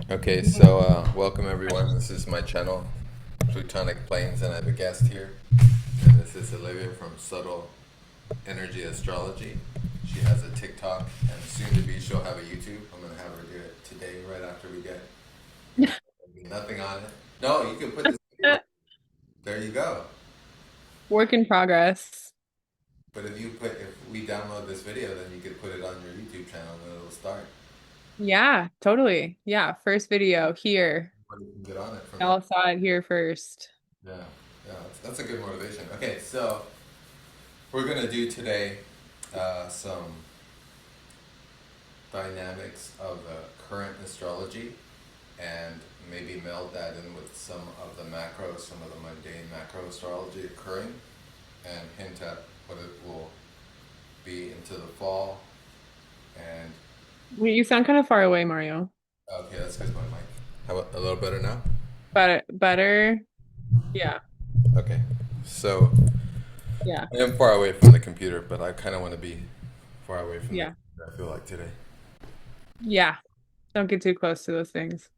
Okay, so welcome everyone. This is my channel, Plutonic Planes, and I have a guest here. And this is Olivia from Subtle Energy Astrology. She has a TikTok, and soon to be she'll have a YouTube. I'm gonna have her do it today, right after we get. There'll be nothing on it. No, you can put this video. There you go. Work in progress. But if we download this video, then you could put it on your YouTube channel, and it'll start. Yeah, totally. Yeah, first video here. Everybody can get on it from there. Y'all saw it here first. Yeah, yeah, that's a good motivation. Okay, so we're gonna do today some dynamics of the current astrology and maybe meld that in with some of the macro, some of the mundane macro astrology occurring and hint at what it will be into the fall. And Wait, you sound kind of far away, Mario. okay, that's because my mic. How about a little better now? Better. Yeah, Okay, so yeah, I am far away from the computer, but I kind of want to be far away from the yeah, computer, I feel like today. yeah. Don't get too close to those things.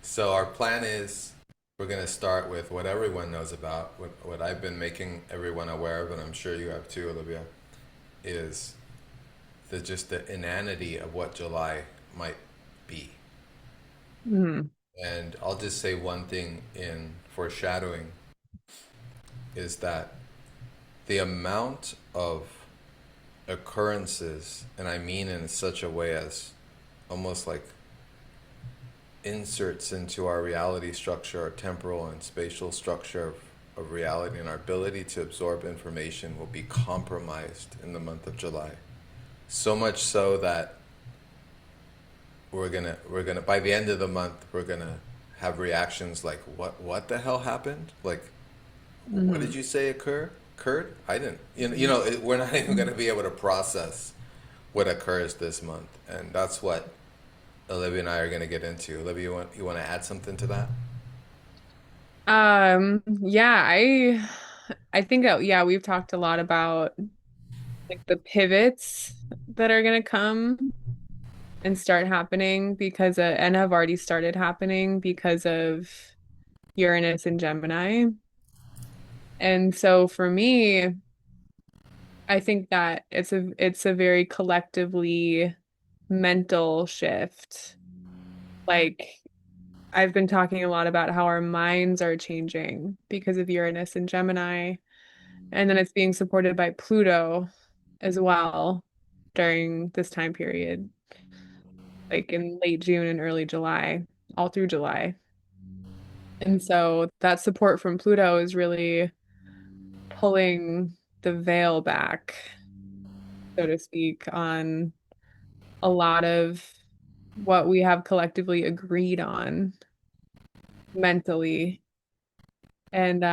So our plan is we're going to start with what everyone knows about, what I've been making everyone aware of, and I'm sure you have too, Olivia, is just the inanity of what July might be. Hmm. And I'll just say one thing in foreshadowing is that the amount of occurrences, and I mean in such a way as almost like inserts into our reality structure, our temporal and spatial structure of reality, and our ability to absorb information will be compromised in the month of July. So much so that we're gonna by the end of the month we're gonna have reactions like what the hell happened? Like what Hmm. did you say occurred? I didn't. We're not even gonna be able to process what occurs this month, and that's what Olivia and I are going to get into. Olivia, you want to add something to that? Yeah, I think yeah, we've talked a lot about like the pivots that are gonna come and start happening because and have already started happening because of Uranus and Gemini. And so for me, I think that it's a very collectively mental shift. Like I've been talking a lot about how our minds are changing because of Uranus and Gemini, and then it's being supported by Pluto as well during this time period, like in late June and early July, all through July. And so that support from Pluto is really pulling the veil back, so to speak, on a lot of what we have collectively agreed on mentally. And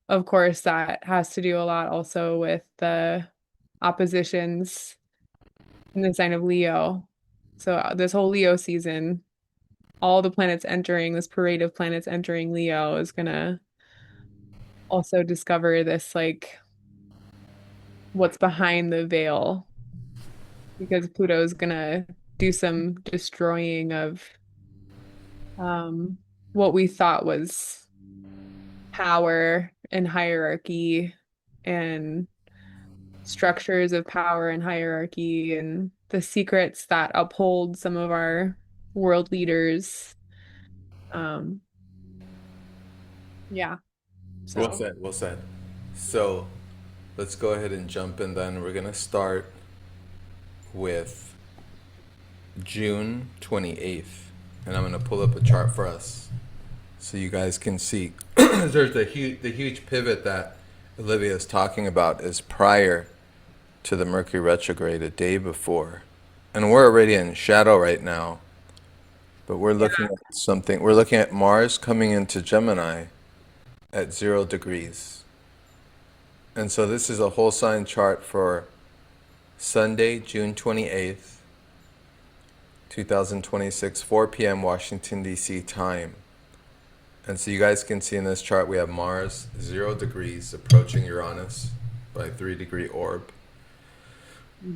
of course, that has to do a lot also with the oppositions in the sign of Leo. So this whole Leo season, all the planets entering, this parade of planets entering Leo is gonna also discover this like what's behind the veil because Pluto is gonna do some destroying of um what we thought was power and hierarchy and structures of power and hierarchy and the secrets that uphold some of our world leaders. Um, yeah, Well so said, well said. So let's go ahead and jump in then. We're going to start with June 28th. And I'm going to pull up a chart for us so you guys can see. There's the huge pivot that Olivia is talking about is prior to the Mercury retrograde, a day before. And we're already in shadow right now, but we're yeah. looking at something. We're looking at Mars coming into Gemini at 0 degrees. And so this is a whole sign chart for Sunday, June 28th, 2026, 4 p.m. Washington, D.C. time. And so you guys can see in this chart we have Mars 0 degrees approaching Uranus by 3 degree orb.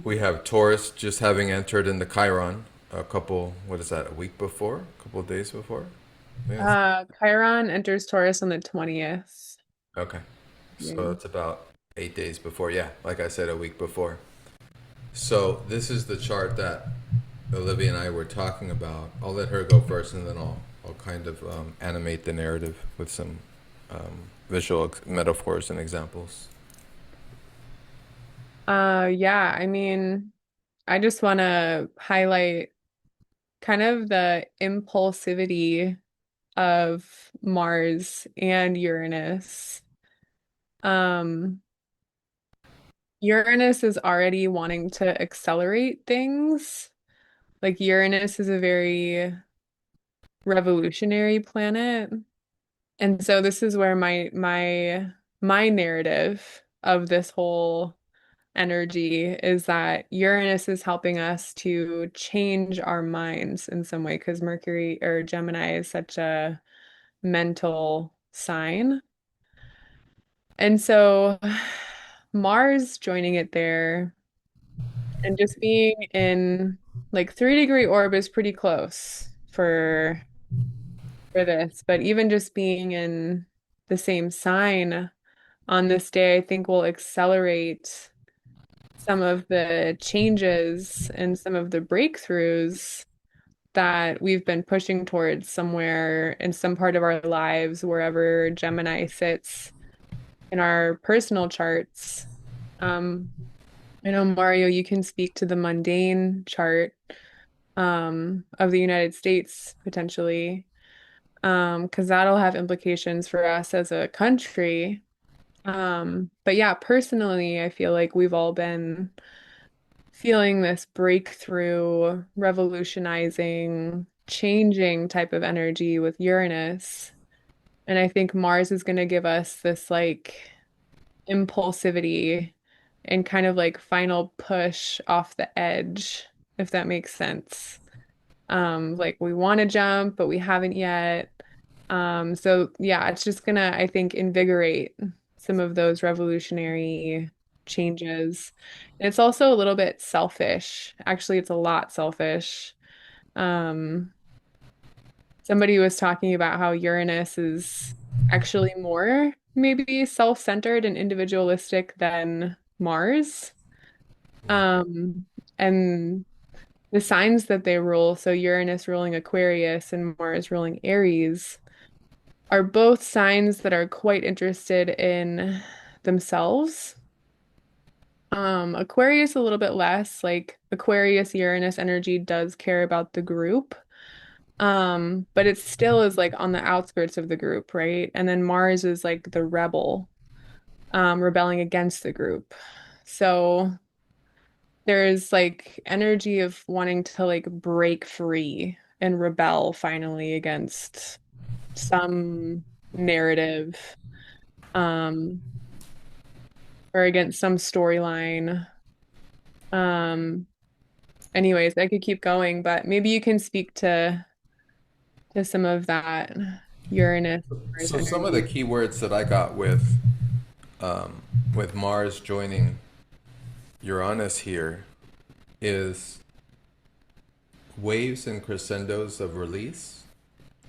We have Taurus just having entered into Chiron. a couple, what is that, a week before? A couple of days before? I think that's Chiron enters Taurus on the 20th. okay. So Yeah. it's about 8 days before. Yeah, like I said, a week before. So this is the chart that Olivia and I were talking about. I'll let her go first, and then I'll kind of animate the narrative with some visual metaphors and examples. Yeah, I mean, I just want to highlight kind of the impulsivity of Mars and Uranus. Um, Uranus is already wanting to accelerate things. Like Uranus is a very revolutionary planet. And so this is where my narrative of this whole energy is that Uranus is helping us to change our minds in some way because Mercury or Gemini is such a mental sign. And so Mars joining it there and just being in like 3-degree orb is pretty close for this, but even just being in the same sign on this day, I think will accelerate some of the changes and some of the breakthroughs that we've been pushing towards somewhere in some part of our lives, wherever Gemini sits in our personal charts. Um, I know Mario, you can speak to the mundane chart of the United States potentially, because that'll have implications for us as a country. But yeah, personally, I feel like we've all been feeling this breakthrough, revolutionizing, changing type of energy with Uranus. And I think Mars is going to give us this like impulsivity and kind of like final push off the edge, if that makes sense. Like we want to jump, but we haven't yet. So yeah, it's just gonna, I think, invigorate some of those revolutionary changes. And it's also a little bit selfish. Actually, it's a lot selfish. Um, Somebody was talking about how Uranus is actually more maybe self-centered and individualistic than Mars. Um, and the signs that they rule, so Uranus ruling Aquarius and Mars ruling Aries, are both signs that are quite interested in themselves. Aquarius a little bit less, like Aquarius Uranus energy does care about the group. But it still is like on the outskirts of the group, right? And then Mars is like the rebel, rebelling against the group. So there's like energy of wanting to like break free and rebel finally against some narrative, um, or against some storyline. Um, Anyways, I could keep going, but maybe you can speak to some of that Uranus Mars So some of the energy. key words that I got um, with Mars joining Uranus here is waves and crescendos of release.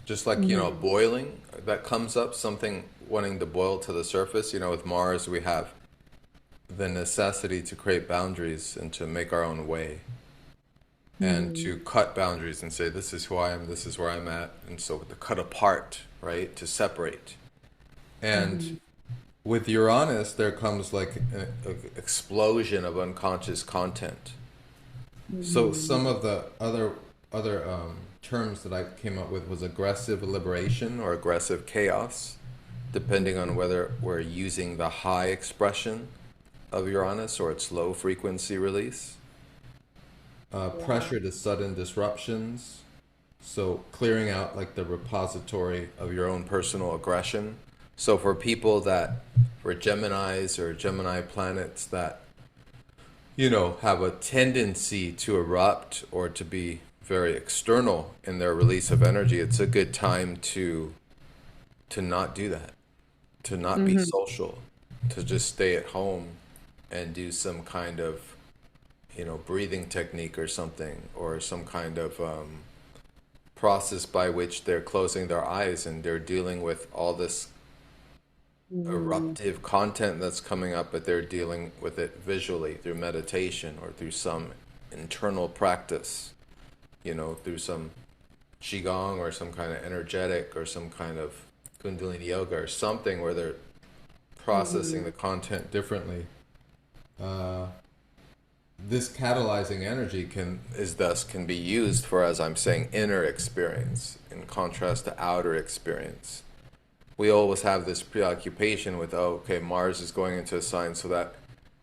Just like, Hmm. boiling that comes up, something wanting to boil to the surface. With Mars, we have the necessity to create boundaries and to make our own way and Hmm. to cut boundaries and say, this is who I am, this is where I'm at. And so to cut apart, right? To separate. And Hmm. with Uranus, there comes like an explosion of unconscious content. So Hmm. some of the other terms that I came up with was aggressive liberation or aggressive chaos, depending on whether we're using the high expression of Uranus or its low frequency release. Yeah. Pressure to sudden disruptions, so clearing out like the repository of your own personal aggression. So for people that for Geminis or Gemini planets that have a tendency to erupt or to be very external in their release of energy, it's a good time to not do that, to not be Hmm. social, to just stay at home and do some kind of, breathing technique or something, or some kind of process by which they're closing their eyes and they're dealing with all this Mm, eruptive content that's coming up, but they're dealing with it visually through meditation or through some internal practice, through some qigong or some kind of energetic or some kind of kundalini yoga or something where they're processing mm, the content differently. Uh, this catalyzing energy can be used for, as I'm saying, inner experience in contrast to outer experience. We always have this preoccupation with, oh, okay, Mars is going into a sign, so that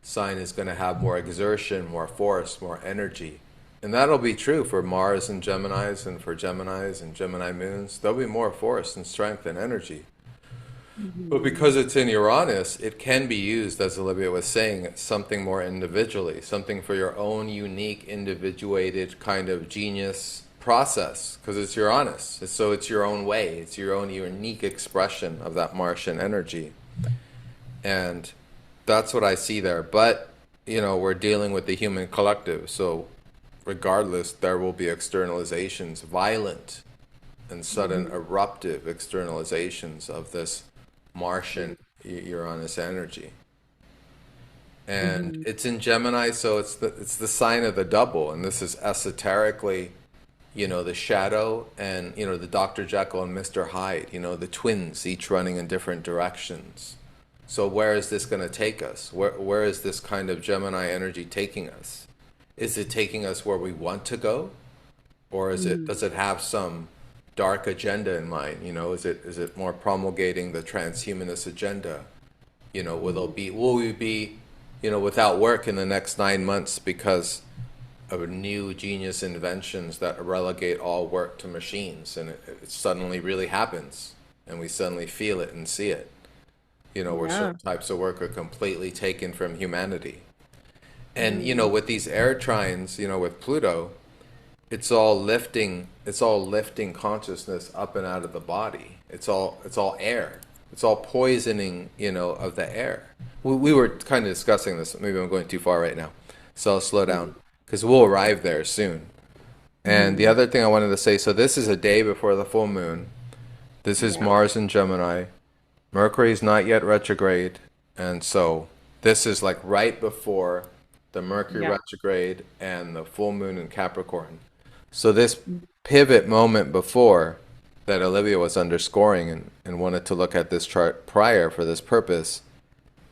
sign is going to have more exertion, more force, more energy. And that'll be true for Mars and Geminis, and for Geminis and Gemini moons. There'll be more force and strength and energy. But mm, because it's in Uranus, it can be used, as Olivia was saying, something more individually, something for your own unique, individuated kind of genius process, because it's Uranus. So it's your own way, it's your own unique expression of that Martian energy. And that's what I see there. But, we're dealing with the human collective. So regardless, there will be externalizations, violent and sudden mm, eruptive externalizations of this mm, Martian Uranus energy. And mm. it's in Gemini, so it's the sign of the double, and this is esoterically, the shadow and the Dr. Jekyll and Mr. Hyde, the twins, each running in different directions. So where is this going to take us? Where is this kind of Gemini energy taking us? Is it taking us where we want to go, or Mm. does it have some dark agenda in mind? Is it more promulgating the transhumanist agenda? Will we be without work in the next 9 months because of new genius inventions that relegate all work to machines, and it suddenly really happens, and we suddenly feel it and see it. Where Yeah. certain types of work are completely taken from humanity. And Mm. with these air trines, with Pluto, it's all lifting consciousness up and out of the body. It's all air. It's all poisoning, of the air. We were kind of discussing this. Maybe I'm going too far right now, so I'll slow down because we'll arrive there soon. And the Mm. other thing I wanted to say, so this is a day before the full moon. This is Yeah. Mars in Gemini. Mercury's not yet retrograde, and so this is like right before the Mercury Yeah. retrograde and the full moon in Capricorn. So this pivot moment before that Olivia was underscoring and wanted to look at this chart prior for this purpose,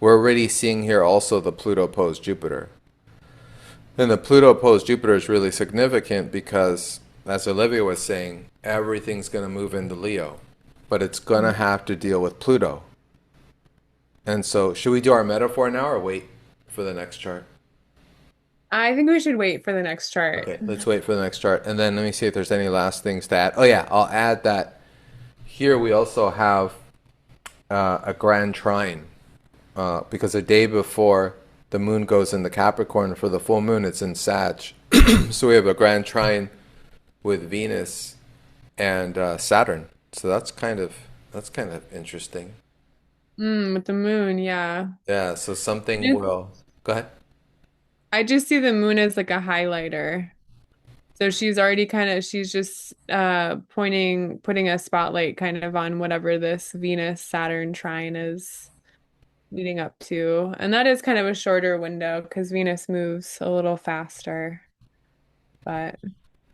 we're already seeing here also the Pluto opposed Jupiter. And the Pluto opposed Jupiter is really significant because, as Olivia was saying, everything's going to move into Leo, but it's going to have to deal with Pluto. And so, should we do our metaphor now or wait for the next chart? I think we should wait for the next chart. Okay, let's wait for the next chart. And then let me see if there's any last things to add. Oh, yeah, I'll add that here we also have a grand trine because the day before the moon goes into Capricorn for the full moon, it's in Sag. So we have a grand trine with Venus and Saturn. So that's kind of interesting. With the moon, yeah. Yeah, so something Just- will go ahead. I just see the moon as like a highlighter. So she's just putting a spotlight kind of on whatever this Venus Saturn trine is leading up to. And that is kind of a shorter window because Venus moves a little faster. But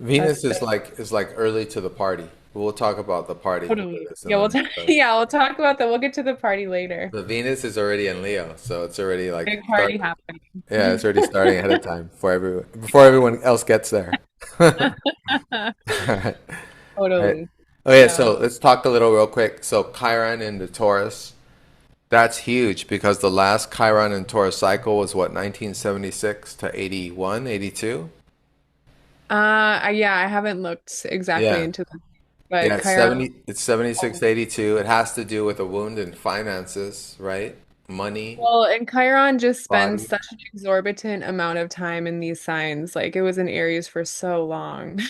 Venus is that's like early to the party. We'll talk about the party with totally. this in Yeah, the we'll next talk chart. yeah, we'll talk about that. We'll get to the party later. The Venus is already in Leo, so it's already like Big party starting. happening. Yeah, it's already starting ahead of time before everyone else gets there. All right. All right. Totally. Okay, Yeah. so let's talk a little real quick. So Chiron into Taurus, that's huge because the last Chiron in Taurus cycle was what, 1976 to 81, 82? Yeah, I haven't looked exactly Yeah. into them, Yeah, but it's Chiron. 76 to 82. It has to do with a wound in finances, right? Money, Well, and Chiron just spends body. such an exorbitant amount of time in these signs. Like it was in Aries for so long.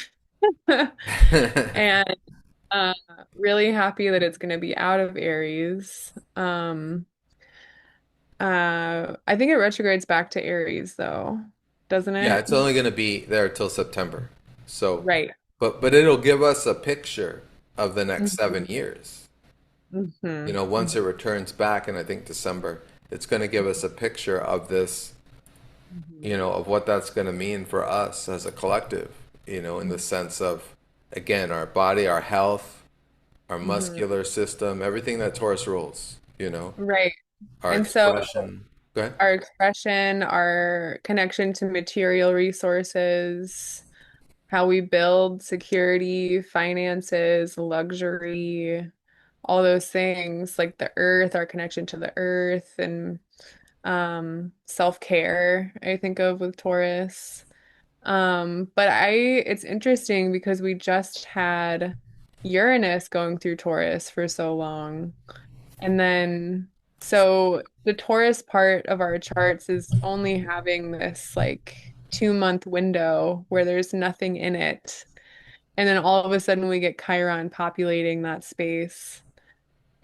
And really happy that it's going to be out of Aries. I think it retrogrades back to Aries though. doesn't Yeah, it? it's only going to be there till September. So, Right. but it'll give us a picture of the next Hmm. 7 years. Hmm. Once it returns back in I think December, it's going to give us a picture of this, Hmm. of what that's going to mean for us as a collective, in the sense of, again, our body, our health, our Hmm. muscular system, everything that Taurus rules, Right. our And so expression. Go ahead. our expression, our connection to material resources, how we build security, finances, luxury, all those things, like the earth, our connection to the earth and self-care, I think of with Taurus. But it's interesting because we just had Uranus going through Taurus for so long. And then, so the Taurus part of our charts is only having this like 2 month window where there's nothing in it. And then all of a sudden we get Chiron populating that space.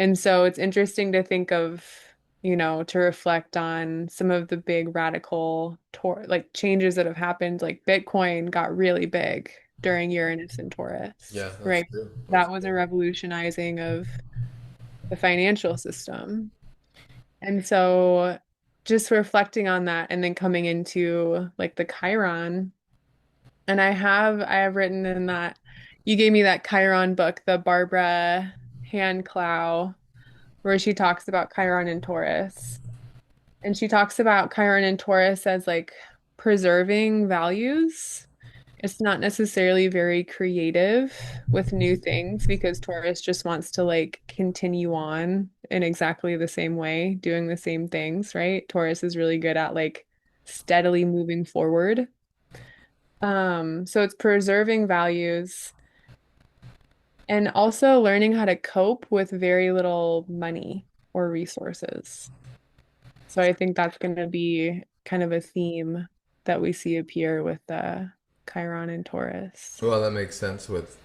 And so it's interesting to think of, to reflect on some of the big radical tor like changes that have happened. Like Bitcoin got really big during Uranus and Taurus, Yeah, that's right? true. That's That was a true. revolutionizing of the financial system. And so just reflecting on that and then coming into like the Chiron. And I have written in that you gave me that Chiron book, the Barbara Hand Clow, where she talks about Chiron and Taurus. And she talks about Chiron and Taurus as like preserving values. It's not necessarily very creative with new things because Taurus just wants to like continue on in exactly the same way, doing the same things, right? Taurus is really good at like steadily moving forward. So it's preserving values and also learning how to cope with very little money or resources. So I think that's going to be kind of a theme that we see appear with Chiron and Taurus. Well, that makes sense with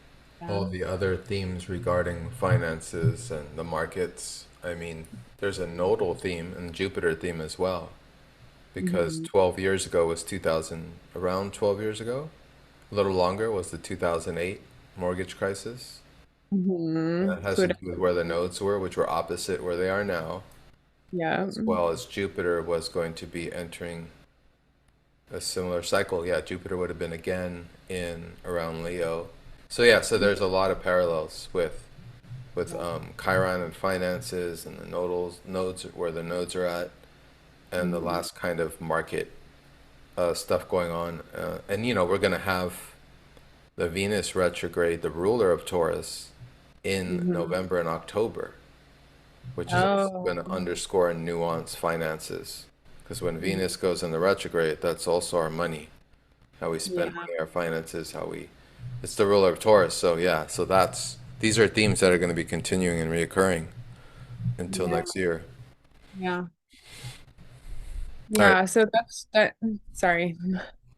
all Yeah. the other themes regarding finances and the markets. I mean, there's a nodal theme and Jupiter theme as well, because Hmm. 12 years ago was 2000, around 12 years ago, a little longer was the 2008 mortgage crisis. And Hmm. that has to Pluto. do with where the nodes were, which were opposite where they are now, Yeah. as well as Jupiter was going to be entering a similar cycle. Yeah, Jupiter would have been again in around Leo. So yeah, so there's a lot of parallels with Chiron and finances and the nodal nodes where the nodes are at, and the Hmm. last kind of market stuff going on. And we're gonna have the Venus retrograde, the ruler of Taurus, in Hmm. November and October, which is also Oh, going to underscore and nuance finances. Because when mhm. Venus goes in the retrograde, that's also our money, how we spend Yeah. money, our finances, it's the ruler of Taurus. So yeah, so these are themes that are going to be continuing and reoccurring until Yeah. next year. Yeah. All right. Yeah. So that's that. Sorry.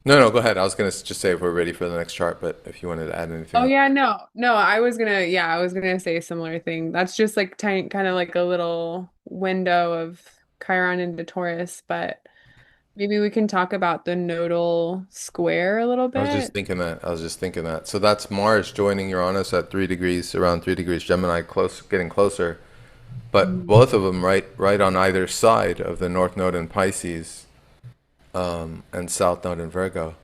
No, no, go ahead. I was going to just say if we're ready for the next chart, but if you wanted to add anything Oh else. yeah, no, I was gonna say a similar thing. That's just like tiny, kind of like a little window of Chiron into Taurus, but maybe we can talk about the nodal square a little I was just bit. thinking that. I was just thinking that. So that's Mars joining Uranus at 3 degrees, around 3 degrees Gemini, close, getting closer. But Mhm. both of them right on either side of the North Node in Pisces, and South Node in Virgo.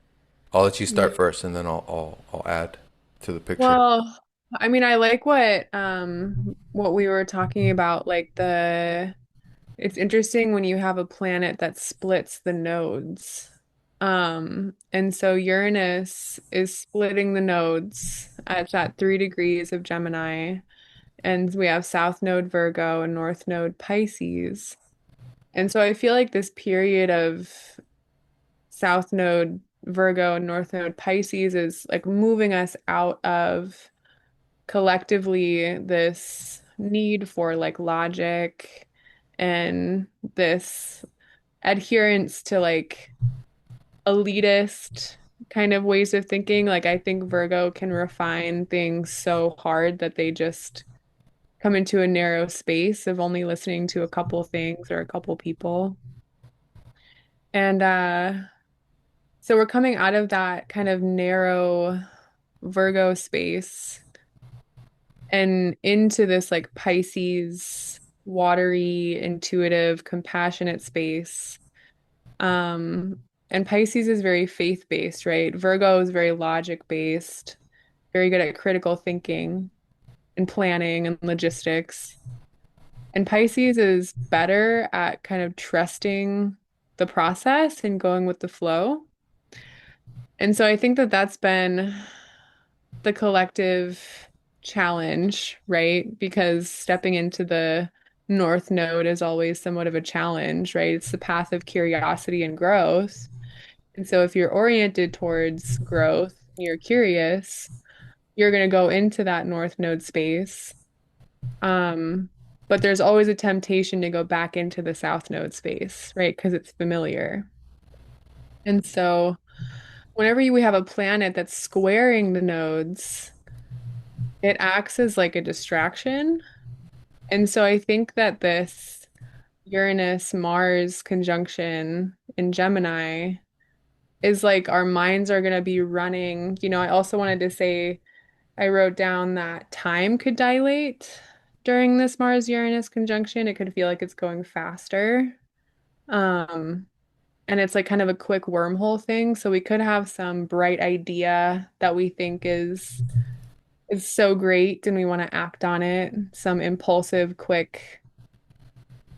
I'll let you Yeah. start first, and then I'll add to the picture. Well, I mean, I like what we were talking about, like it's interesting when you have a planet that splits the nodes. And so Uranus is splitting the nodes. It's at 3 degrees of Gemini. And we have South Node Virgo and North Node Pisces. And so I feel like this period of South Node Virgo and North Node Pisces is like moving us out of collectively this need for like logic and this adherence to like elitist kind of ways of thinking. Like I think Virgo can refine things so hard that they just come into a narrow space of only listening to a couple things or a couple people. And So we're coming out of that kind of narrow Virgo space and into this like Pisces, watery, intuitive, compassionate space. Um, and Pisces is very faith-based, right? Virgo is very logic-based, very good at critical thinking and planning and logistics. And Pisces is better at kind of trusting the process and going with the flow. And so I think that that's been the collective challenge, right? Because stepping into the North Node is always somewhat of a challenge, right? It's the path of curiosity and growth. And so if you're oriented towards growth, you're curious, you're going to go into that North Node space. Um, but there's always a temptation to go back into the South Node space, right? Because it's familiar. And so whenever we have a planet that's squaring the nodes, it acts as like a distraction. And so I think that this Uranus-Mars conjunction in Gemini is like our minds are going to be running. I also wanted to say I wrote down that time could dilate during this Mars-Uranus conjunction. It could feel like it's going faster. Um, and it's like kind of a quick wormhole thing. So we could have some bright idea that we think is so great and we want to act on it. Some impulsive, quick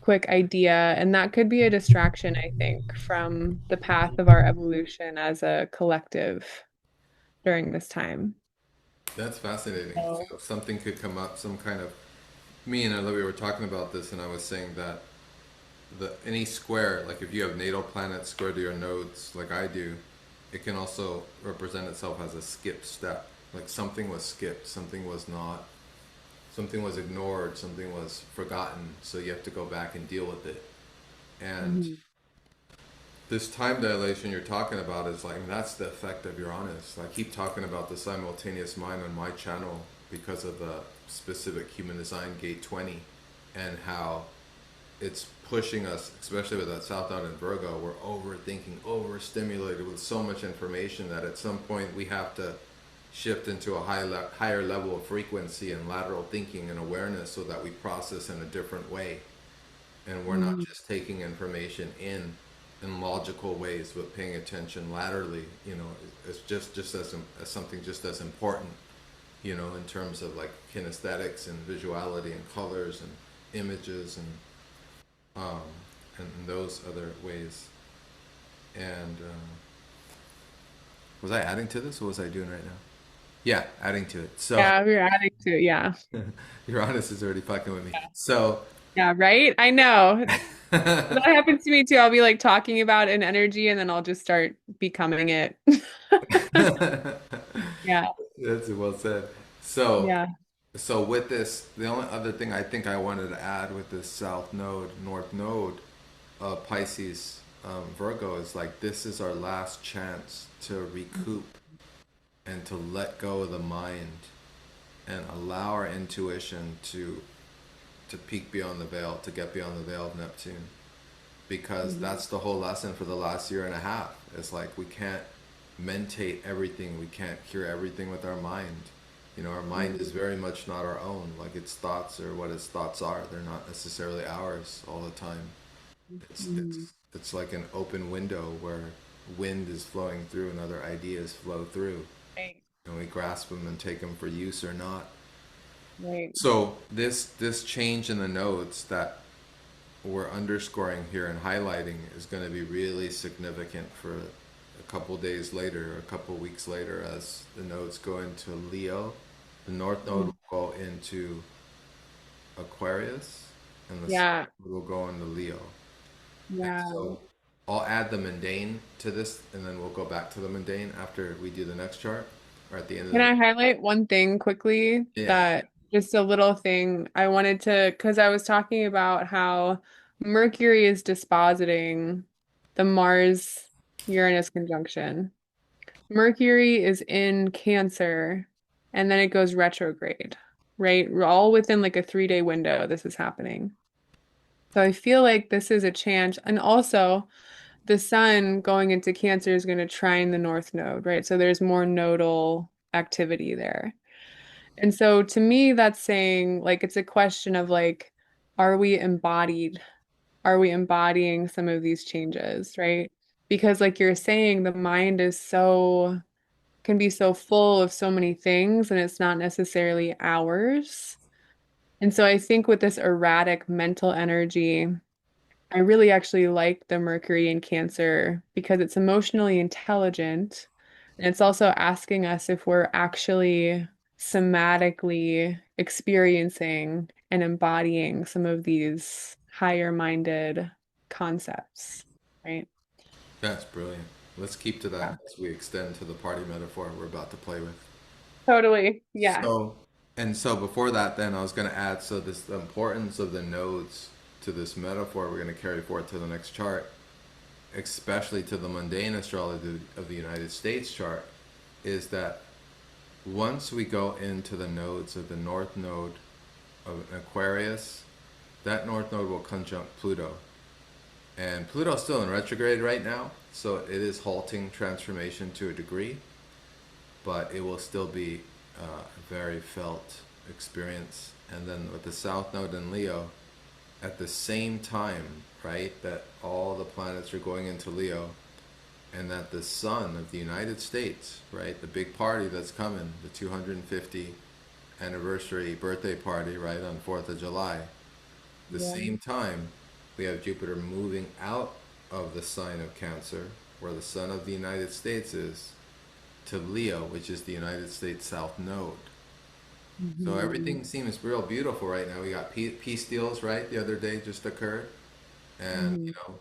idea. And that could be a distraction, I think, from the path of our evolution as a collective during this time. That's fascinating. So, So something could come up, some kind of. Me and Olivia were talking about this, and I was saying that any square, like if you have natal planets square to your nodes, like I do, it can also represent itself as a skip step. Like something was skipped, something was not, something was ignored, something was forgotten. So you have to go back and deal with it. And mhm, this time dilation you're talking about is like, that's the effect of Uranus. I keep talking about the simultaneous mind on my channel because of the specific human design gate 20 and how it's pushing us, especially with that South Node in Virgo. We're overthinking, overstimulated with so much information that at some point we have to shift into a higher level of frequency and lateral thinking and awareness so that we process in a different way. And we're not mhm, just taking information in logical ways, but paying attention laterally. It's just as something just as important. In terms of like kinesthetics and visuality and colors and images um, and those other ways. And was I adding to this? What was I doing right now? Yeah, adding to it. So yeah, we're adding to it. Yeah. Uranus is already fucking with me. So Yeah, right? I know. That happens to me too. I'll be like talking about an energy and then I'll just start becoming it. Yeah. that's well said. So Yeah. so with this, the only other thing I think I wanted to add with this South Node, North Node, Pisces, Virgo is like this is our last chance to recoup and to let go of the mind and allow our intuition to peek beyond the veil, to get beyond the veil of Neptune, because Mhm. that's the whole lesson for the last year and a half. It's like we can't mentate everything, we can't cure everything with our mind. Our mind is very much not our own. Like its thoughts or what its thoughts are, they're not necessarily ours all the time. It's Mhm. it's it's like an open window where wind is flowing through and other ideas flow through, Right. and we grasp them and take them for use or not. Right. So this change in the nodes that we're underscoring here and highlighting is going to be really significant for a couple days later, a couple weeks later, as the nodes go into Leo. The North Node Mhm. will go into Aquarius, and the South Yeah. Node will go into Leo. And Yeah. so I'll add the mundane to this, and then we'll go back to the mundane after we do the next chart, or at the end of Can the. I highlight one thing quickly Yeah. that just a little thing I wanted to, because I was talking about how Mercury is dispositing the Mars Uranus conjunction. Mercury is in Cancer and then it goes retrograde, right? All within like a 3-day window, this is happening. So I feel like this is a chance. And also, the sun going into Cancer is going to trine the North Node, right? So there's more nodal activity there. And so to me, that's saying like it's a question of like, are we embodied? Are we embodying some of these changes, right? Because like you're saying, the mind is so can be so full of so many things and it's not necessarily ours. And so I think with this erratic mental energy, I really actually like the Mercury in Cancer because it's emotionally intelligent. And it's also asking us if we're actually somatically experiencing and embodying some of these higher minded concepts, right? That's brilliant. Let's keep to that Yeah. as we extend to the party metaphor we're about to play with. Totally. Yeah. So, and so before that, then I was going to add, so this the importance of the nodes to this metaphor we're going to carry forward to the next chart, especially to the mundane astrology of the United States chart, is that once we go into the nodes of the North Node of Aquarius, that North Node will conjunct Pluto. And Pluto's still in retrograde right now, so it is halting transformation to a degree, but it will still be a very felt experience. And then with the South Node in Leo, at the same time, right, that all the planets are going into Leo, and that the Sun of the United States, right, the big party that's coming, the 250 anniversary birthday party, right, on 4th of July, the Yeah. same time, we have Jupiter moving out of the sign of Cancer, where the Sun of the United States is, to Leo, which is the United States South Node. So Mhm. everything seems real beautiful right now. We got peace deals, right? The other day just occurred, and Mhm.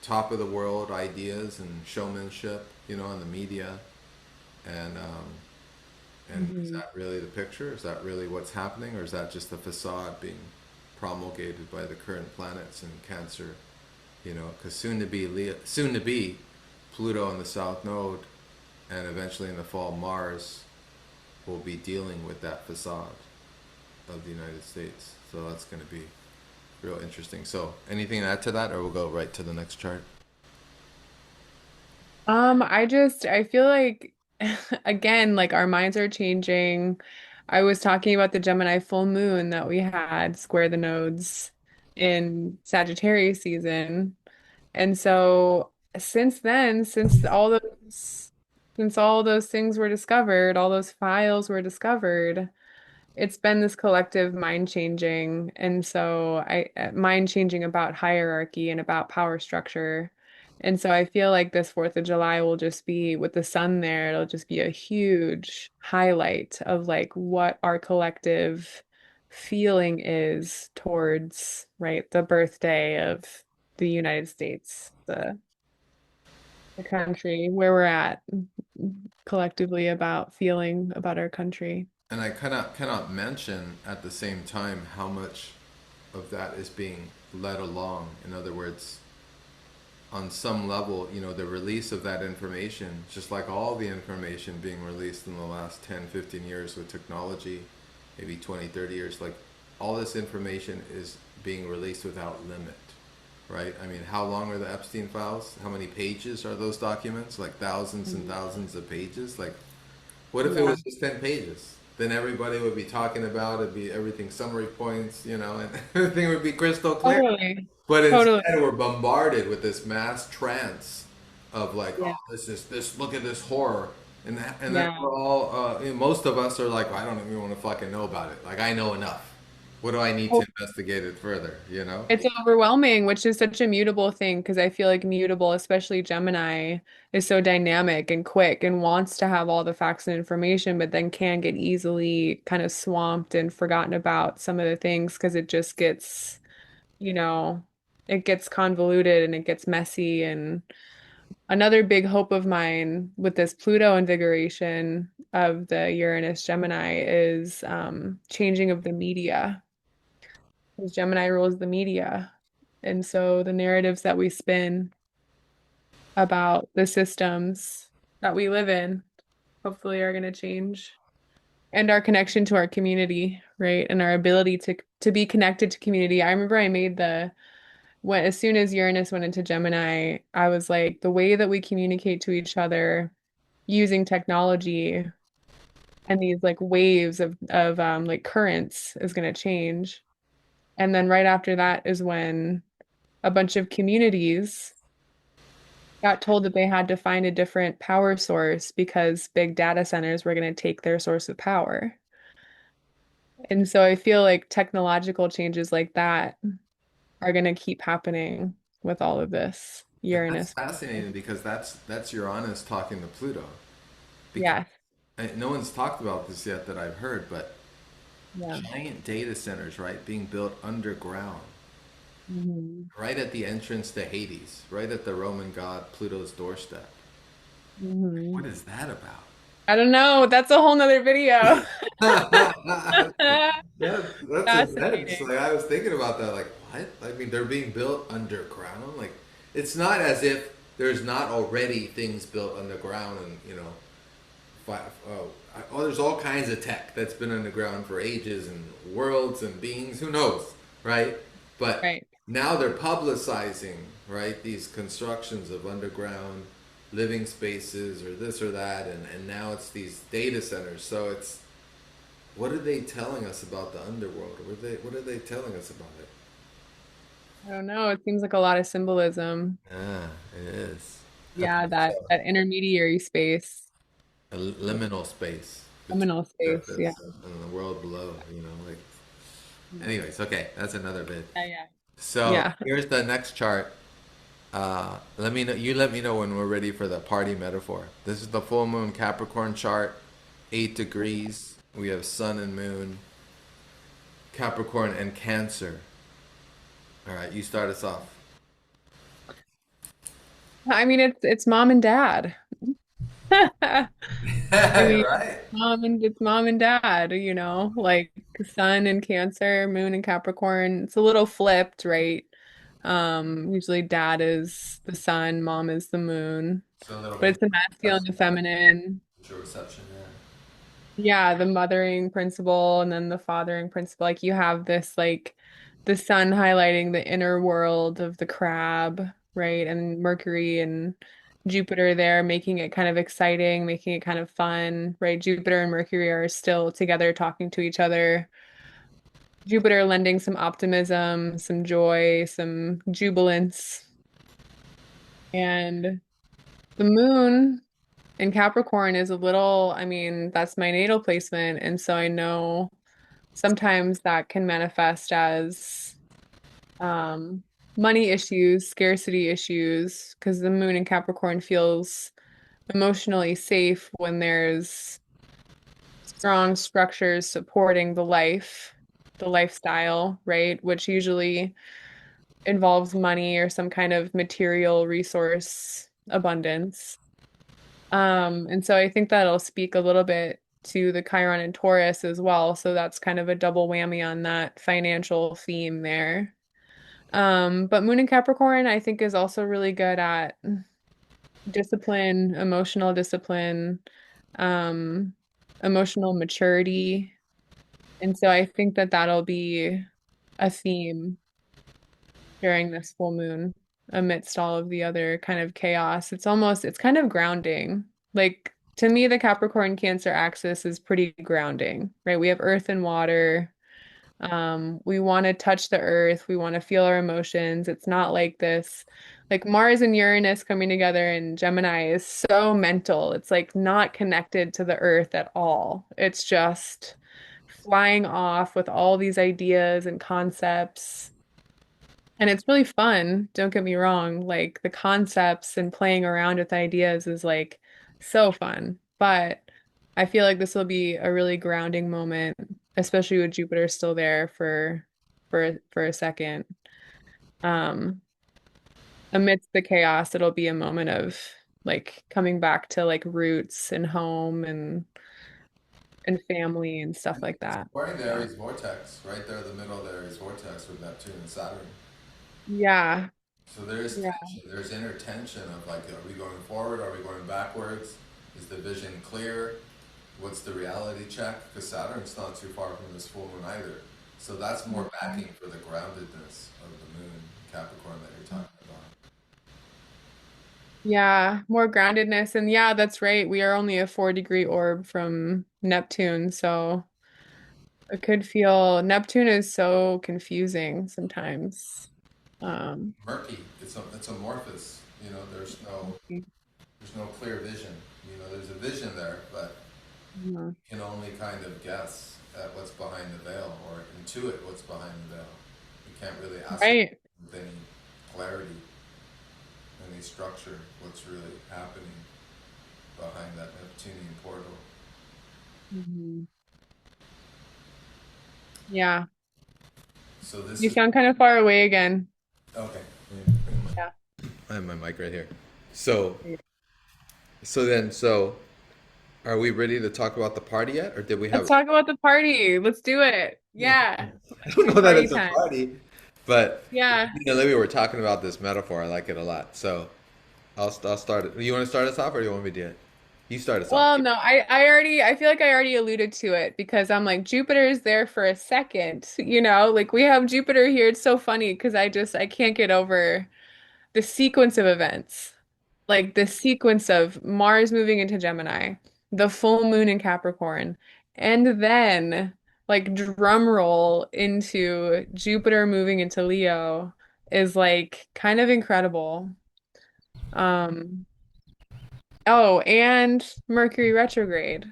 top of the world ideas and showmanship, in the media, and is Mhm. that really the picture? Is that really what's happening, or is that just the facade being promulgated by the current planets in Cancer? Because soon to be, Pluto in the South Node, and eventually in the fall, Mars will be dealing with that facade of the United States. So that's going to be real interesting. So, anything to add to that, or we'll go right to the next chart? I feel like again, like our minds are changing. I was talking about the Gemini full moon that we had square the nodes in Sagittarius season. And so since then, since all those things were discovered, all those files were discovered, it's been this collective mind changing. And so mind changing about hierarchy and about power structure. And so I feel like this 4th of July will just be with the sun there, it'll just be a huge highlight of like what our collective feeling is towards, right, the birthday of the United States, the country, where we're at collectively about feeling about our country. And I cannot mention at the same time how much of that is being led along. In other words, on some level, the release of that information, just like all the information being released in the last 10, 15 years with technology, maybe 20, 30 years, like all this information is being released without limit, right? I mean, how long are the Epstein files? How many pages are those documents? Like thousands and Mhm. thousands of pages? Like, what if it Yeah, was just 10 pages? Then everybody would be talking about it, be everything summary points, and everything would be crystal clear. totally. But Totally. instead, we're bombarded with this mass trance of like, Yeah. oh, this is this. Look at this horror, and then Yeah. we're all, most of us are like, well, I don't even want to fucking know about it. Like, I know enough. What do I need to Well, investigate it further? You know? it's overwhelming, which is such a mutable thing because I feel like mutable, especially Gemini, is so dynamic and quick and wants to have all the facts and information, but then can get easily kind of swamped and forgotten about some of the things because it just gets, you know, it gets convoluted and it gets messy. And another big hope of mine with this Pluto invigoration of the Uranus Gemini is changing of the media. Because Gemini rules the media. And so the narratives that we spin about the systems that we live in hopefully are going to change. And our connection to our community, right? And our ability to be connected to community. I remember I made when as soon as Uranus went into Gemini, I was like, the way that we communicate to each other using technology and these like waves of like currents is going to change. And then right after that is when a bunch of communities got told that they had to find a different power source because big data centers were going to take their source of power. And so I feel like technological changes like that are going to keep happening with all of this And that's Uranus. fascinating because that's Uranus talking to Pluto. Because Yes. no one's talked about this yet that I've heard, but Yeah. giant data centers, right, being built underground, Hmm. right at the entrance to Hades, right at the Roman god Pluto's doorstep. Hmm. What is that about? I don't know. That's a whole nother video. That's immense. Fascinating. Like I was thinking about that. Like what? I mean, they're being built underground. Like it's not as if there's not already things built underground, and there's all kinds of tech that's been underground for ages and worlds and beings. Who knows, right? But Right. now they're publicizing, right, these constructions of underground living spaces or this or that, and now it's these data centers. So it's what are they telling us about the underworld? What are they telling us about it? I don't know. It seems like a lot of symbolism. Ah, it is. I think Yeah, it's that intermediary space, a liminal space between liminal the space. Yeah. surface and the world below. Like. Anyways, okay, that's another bit. Yeah, yeah. So Yeah. here's the next chart. Let me know. You let me know when we're ready for the party metaphor. This is the full moon Capricorn chart, 8 degrees. We have Sun and Moon, Capricorn and Cancer. All right, you start us off. I mean, it's mom and dad. I mean, Right. it's mom and dad, like sun and Cancer, moon and Capricorn. It's a little flipped, right? Usually dad is the sun, mom is the moon, So a little but bit it's the masculine and feminine. visual reception, yeah. Yeah, the mothering principle and then the fathering principle. Like you have this like the sun highlighting the inner world of the crab, right? And Mercury and Jupiter there making it kind of exciting, making it kind of fun, right? Jupiter and Mercury are still together talking to each other. Jupiter lending some optimism, some joy, some jubilance. And the moon in Capricorn is a little, I mean, that's my natal placement. And so I know sometimes that can manifest as um, money issues, scarcity issues, because the moon in Capricorn feels emotionally safe when there's strong structures supporting the lifestyle, right? Which usually involves money or some kind of material resource abundance. And so I think that'll speak a little bit to the Chiron and Taurus as well. So that's kind of a double whammy on that financial theme there. But Moon and Capricorn, I think, is also really good at discipline, emotional discipline, um, emotional maturity. And so I think that that'll be a theme during this full moon amidst all of the other kind of chaos. It's kind of grounding. Like to me, the Capricorn Cancer axis is pretty grounding, right? We have earth and water. We want to touch the earth. We want to feel our emotions. It's not like this, like Mars and Uranus coming together in Gemini is so mental. It's like not connected to the earth at all. It's just flying off with all these ideas and concepts. And it's really fun, don't get me wrong. Like the concepts and playing around with ideas is like so fun. But I feel like this will be a really grounding moment, especially with Jupiter still there for a second. Um, Amidst the chaos, it'll be a moment of like coming back to like roots and home and family and stuff like that. According to So Aries vortex, right there in the middle of the Aries vortex with Neptune and Saturn. yeah, So there's yeah. tension. There's inner tension of like, are we going forward? Are we going backwards? Is the vision clear? What's the reality check? Because Saturn's not too far from this full moon either. So that's more backing for the groundedness of the moon, Capricorn that you're talking about. Yeah, more groundedness. And yeah, that's right. We are only a 4-degree orb from Neptune. So it could feel Neptune is so confusing sometimes. Um, Murky. It's amorphous. You know, there's no clear vision. You know, there's a vision there, but mhm. you can only kind of guess at what's behind the veil or intuit what's behind the veil. You can't really ascertain Right. with any clarity, any structure, what's really happening behind that Neptunian portal. Mhm. Yeah. So this You is sound kind of far away again. okay. Yeah. I have my mic right here. So so are we ready to talk about the party yet, or did we Let's have? talk about the party. Let's do it. Yeah. I don't know that Party it's a time. party, but Yeah. me and Olivia were talking about this metaphor. I like it a lot. So I'll start it. You want to start us off, or do you want me to do it? You start us off. Well, no, I feel like I already alluded to it because I'm like Jupiter is there for a second, like we have Jupiter here. It's so funny because I can't get over the sequence of events. Like the sequence of Mars moving into Gemini, the full moon in Capricorn, and then like drum roll into Jupiter moving into Leo is like kind of incredible. Um, oh, and Mercury retrograde.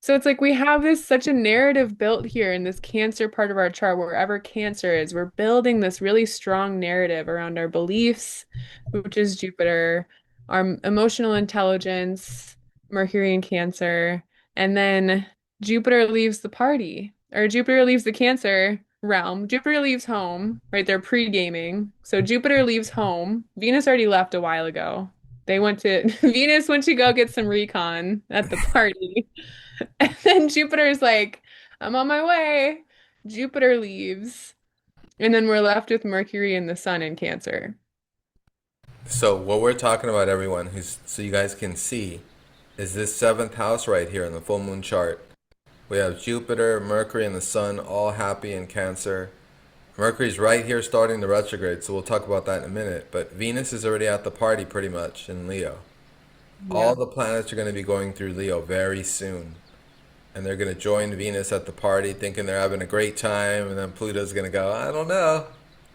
So it's like we have this such a narrative built here in this Cancer part of our chart, wherever Cancer is. We're building this really strong narrative around our beliefs, which is Jupiter, our emotional intelligence, Mercury and Cancer, and then Jupiter leaves the party, or Jupiter leaves the Cancer realm. Jupiter leaves home, right? They're pre-gaming. So Jupiter leaves home. Venus already left a while ago. They went to Venus went to go get some recon at the party. And then Jupiter's like, I'm on my way. Jupiter leaves. And then we're left with Mercury and the Sun in Cancer. So what we're talking about, everyone, who's so you guys can see, is this seventh house right here in the full moon chart. We have Jupiter, Mercury, and the Sun all happy in Cancer. Mercury's right here starting the retrograde, so we'll talk about that in a minute. But Venus is already at the party pretty much in Leo. All Yeah. the planets are going to be going through Leo very soon. And they're going to join Venus at the party thinking they're having a great time. And then Pluto's going to go, I don't know.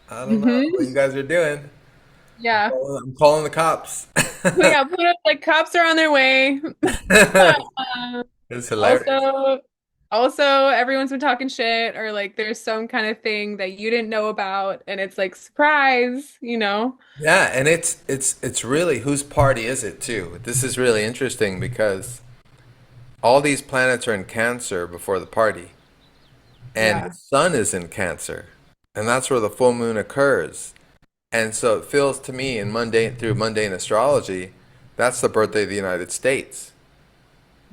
I don't know what Hmm. you guys are doing. Yeah. I'm calling the cops. Yeah, Pluto, like cops are on their way. It's hilarious. Also, also everyone's been talking shit or like there's some kind of thing that you didn't know about and it's like surprise. Yeah, and it's really whose party is it too? This is really interesting because all these planets are in Cancer before the party, and the Yeah. Sun is in Cancer, and that's where the full moon occurs. And so it feels to me in mundane through mundane astrology, that's the birthday of the United States,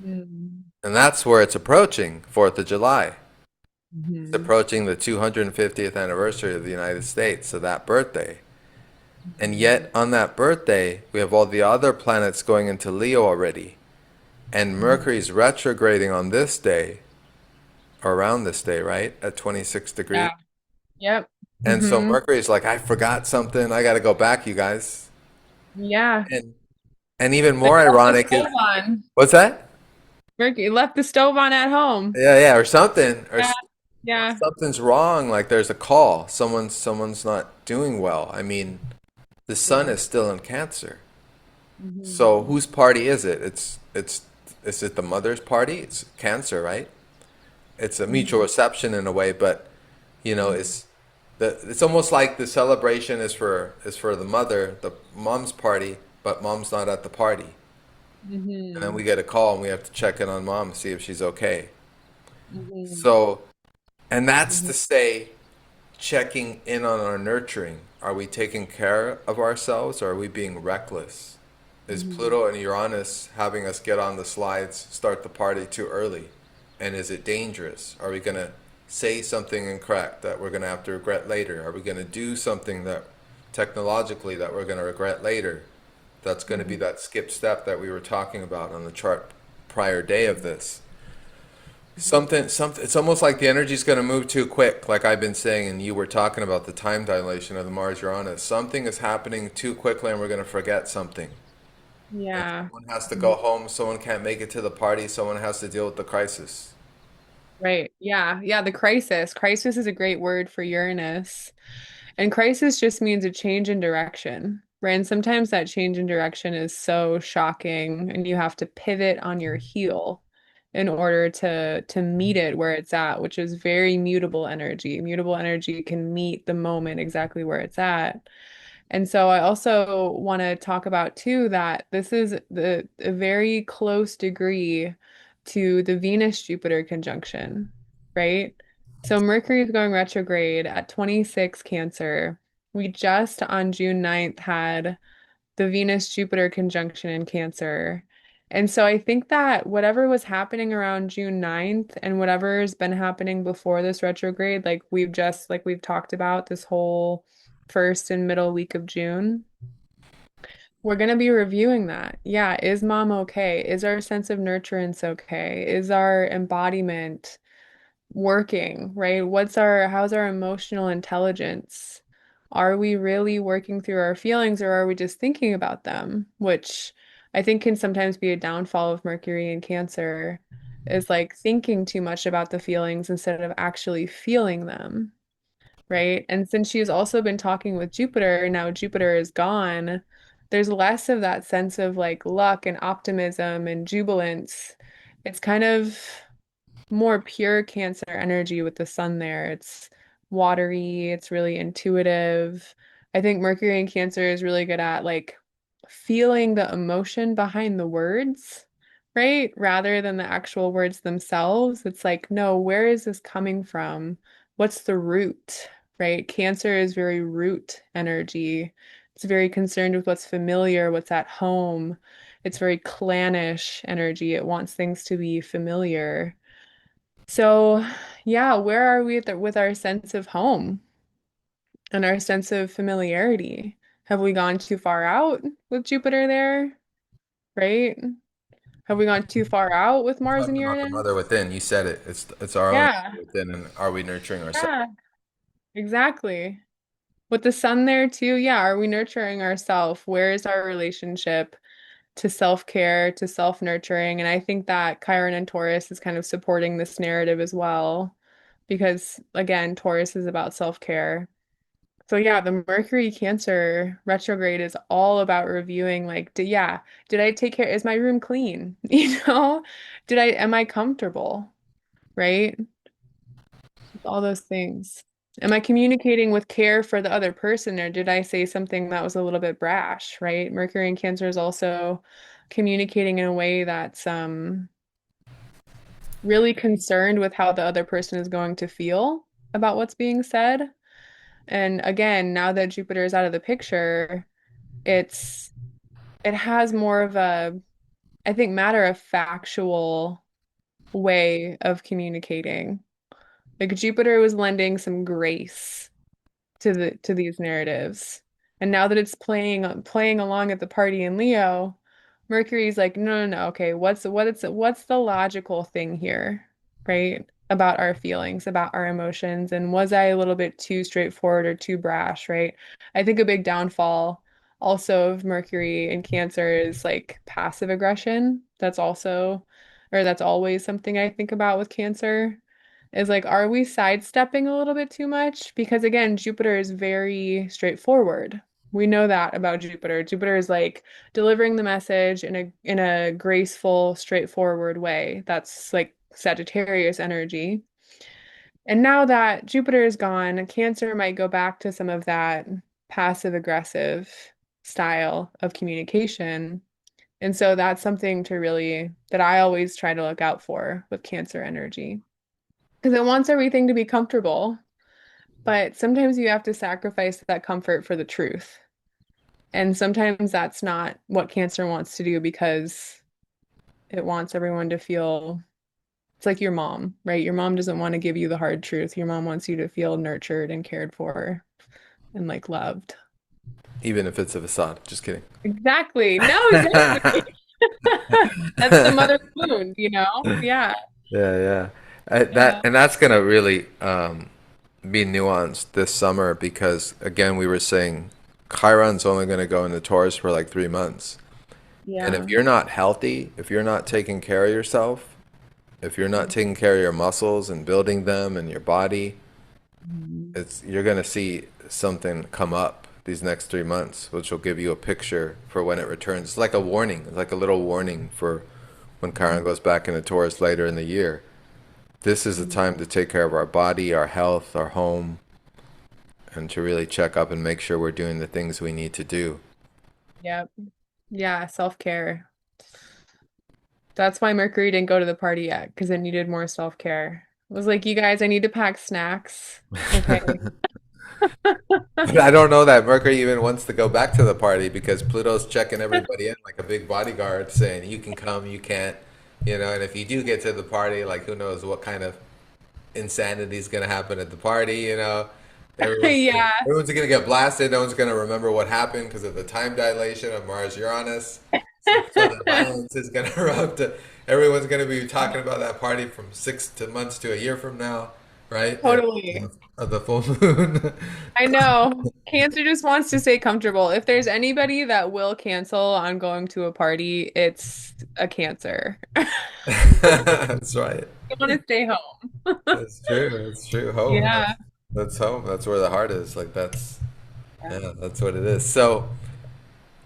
Mm-hmm. and that's where it's approaching 4th of July. It's Mm-hmm. approaching the 250th anniversary of the United States, so that birthday. And yet, on that birthday, we have all the other planets going into Leo already. And Mercury's retrograding on this day, or around this day, right? At 26 degrees. Yeah. Yep. And so Hmm. Mercury's like, I forgot something. I got to go back, you guys. Yeah. And and even Like more left the ironic is, stove on. what's that? Mercury left the stove on at home. Yeah, or something, Yeah. or Yeah. something's wrong. Like there's a call. Someone's not doing well. I mean, the sun Yeah. is still in Cancer. So Hmm. whose party is it? It's is it the mother's party? It's Cancer, right? It's a mutual Hmm. reception in a way, but it's almost like the celebration is for the mother, the mom's party, but mom's not at the party. And then Hmm. we get a call and we have to check in on mom, see if she's okay. Hmm. So, and that's Hmm. to say, checking in on our nurturing. Are we taking care of ourselves or are we being reckless? Is Hmm. Pluto and Uranus having us get on the slides, start the party too early? And is it dangerous? Are we going to say something incorrect that we're going to have to regret later? Are we going to do something that technologically that we're going to regret later? That's going to be Hmm. that skip step that we were talking about on the chart prior day of this. Something. It's almost like the energy's going to move too quick, like I've been saying, and you were talking about the time dilation of the Mars Uranus. Something is happening too quickly, and we're going to forget something. And Yeah. someone has to go home. Someone can't make it to the party. Someone has to deal with the crisis. Right. Yeah. Yeah. The crisis. Crisis is a great word for Uranus. And crisis just means a change in direction, right? And sometimes that change in direction is so shocking, and you have to pivot on your heel in order to meet it where it's at, which is very mutable energy. Mutable energy can meet the moment exactly where it's at. And so I also want to talk about too that this is a very close degree to the Venus-Jupiter conjunction, right? So Mercury is going retrograde at 26 Cancer. We just on June 9th had the Venus-Jupiter conjunction in Cancer. And so I think that whatever was happening around June 9th and whatever's been happening before this retrograde, like we've talked about this whole first and middle week of June, we're going to be reviewing that. Yeah, is mom okay? Is our sense of nurturance okay? Is our embodiment working, right? How's our emotional intelligence? Are we really working through our feelings, or are we just thinking about them? Which I think can sometimes be a downfall of Mercury in Cancer, is like thinking too much about the feelings instead of actually feeling them, right? And since she's also been talking with Jupiter, now Jupiter is gone, there's less of that sense of like luck and optimism and jubilance. It's kind of more pure Cancer energy with the sun there. It's watery, it's really intuitive. I think Mercury in Cancer is really good at like feeling the emotion behind the words, right? Rather than the actual words themselves. It's like, no, where is this coming from? What's the root, right? Cancer is very root energy. It's very concerned with what's familiar, what's at home. It's very clannish energy. It wants things to be familiar. So, yeah, where are we with our sense of home and our sense of familiarity? Have we gone too far out with Jupiter there, right? Have we gone too far out with Mars and Talking about the Uranus? mother within, you said it. It's our own Yeah, mother within, and are we nurturing ourselves? yeah, exactly. With the sun there too, yeah, are we nurturing ourselves? Where is our relationship to self-care, to self-nurturing? And I think that Chiron and Taurus is kind of supporting this narrative as well, because again, Taurus is about self-care. So yeah, the Mercury Cancer retrograde is all about reviewing like, did I take care? Is my room clean? Am I comfortable? Right? All those things. Am I communicating with care for the other person, or did I say something that was a little bit brash, right? Mercury in Cancer is also communicating in a way that's really concerned with how the other person is going to feel about what's being said. And again, now that Jupiter is out of the picture, it's it has more of a, I think, matter of factual way of communicating. Like Jupiter was lending some grace to these narratives. And now that it's playing along at the party in Leo, Mercury's like, no, no, no, okay, what's the logical thing here, right? About our feelings, about our emotions, and was I a little bit too straightforward or too brash, right? I think a big downfall also of Mercury in Cancer is like passive aggression. That's always something I think about with Cancer is like, are we sidestepping a little bit too much? Because again, Jupiter is very straightforward. We know that about Jupiter. Jupiter is like delivering the message in a graceful, straightforward way. That's like Sagittarius energy. And now that Jupiter is gone, Cancer might go back to some of that passive aggressive style of communication. And so that's something that I always try to look out for with Cancer energy. Because it wants everything to be comfortable, but sometimes you have to sacrifice that comfort for the truth. And sometimes that's not what Cancer wants to do because it wants everyone to feel it's like your mom, right? Your mom doesn't want to give you the hard truth. Your mom wants you to feel nurtured and cared for and like loved. Even if it's a facade. Just kidding. Exactly. No, exactly. That's the mother wound, you know? Yeah. Yeah, yeah. Yeah. That's gonna really be nuanced this summer because again we were saying Chiron's only gonna go into Taurus for like 3 months, and if Yeah. you're not healthy, if you're not taking care of yourself, if you're not taking care of your muscles and building them and your body, Mhm. it's you're gonna see something come up these next 3 months, which will give you a picture for when it returns. It's like a warning, it's like a little warning for when Chiron goes back into Taurus later in the year. This is the Mhm. time to take care of our body, our health, our home, and to really check up and make sure we're doing the things we need to do. Yep. Yeah, self-care. That's why Mercury didn't go to the party yet, because it needed more self-care. It was like, you guys, I need to pack snacks. Okay. But I don't know that Mercury even wants to go back to the party because Pluto's checking everybody in like a big bodyguard saying, you can come, you can't, and if you do get to the party, like who knows what kind of insanity is going to happen at the party. Yeah, Everyone's gonna get blasted. No one's gonna remember what happened because of the time dilation of Mars Uranus. So the violence is gonna erupt. Everyone's gonna be talking about that party from 6 months to a year from now, right? totally. Of the full moon. I know. Cancer just wants to stay comfortable. If there's anybody that will cancel on going to a party, it's a Cancer. That's right. They want to stay home. That's true. That's true. Home. Yeah. That's home. That's where the heart is. Like yeah, that's what it is. So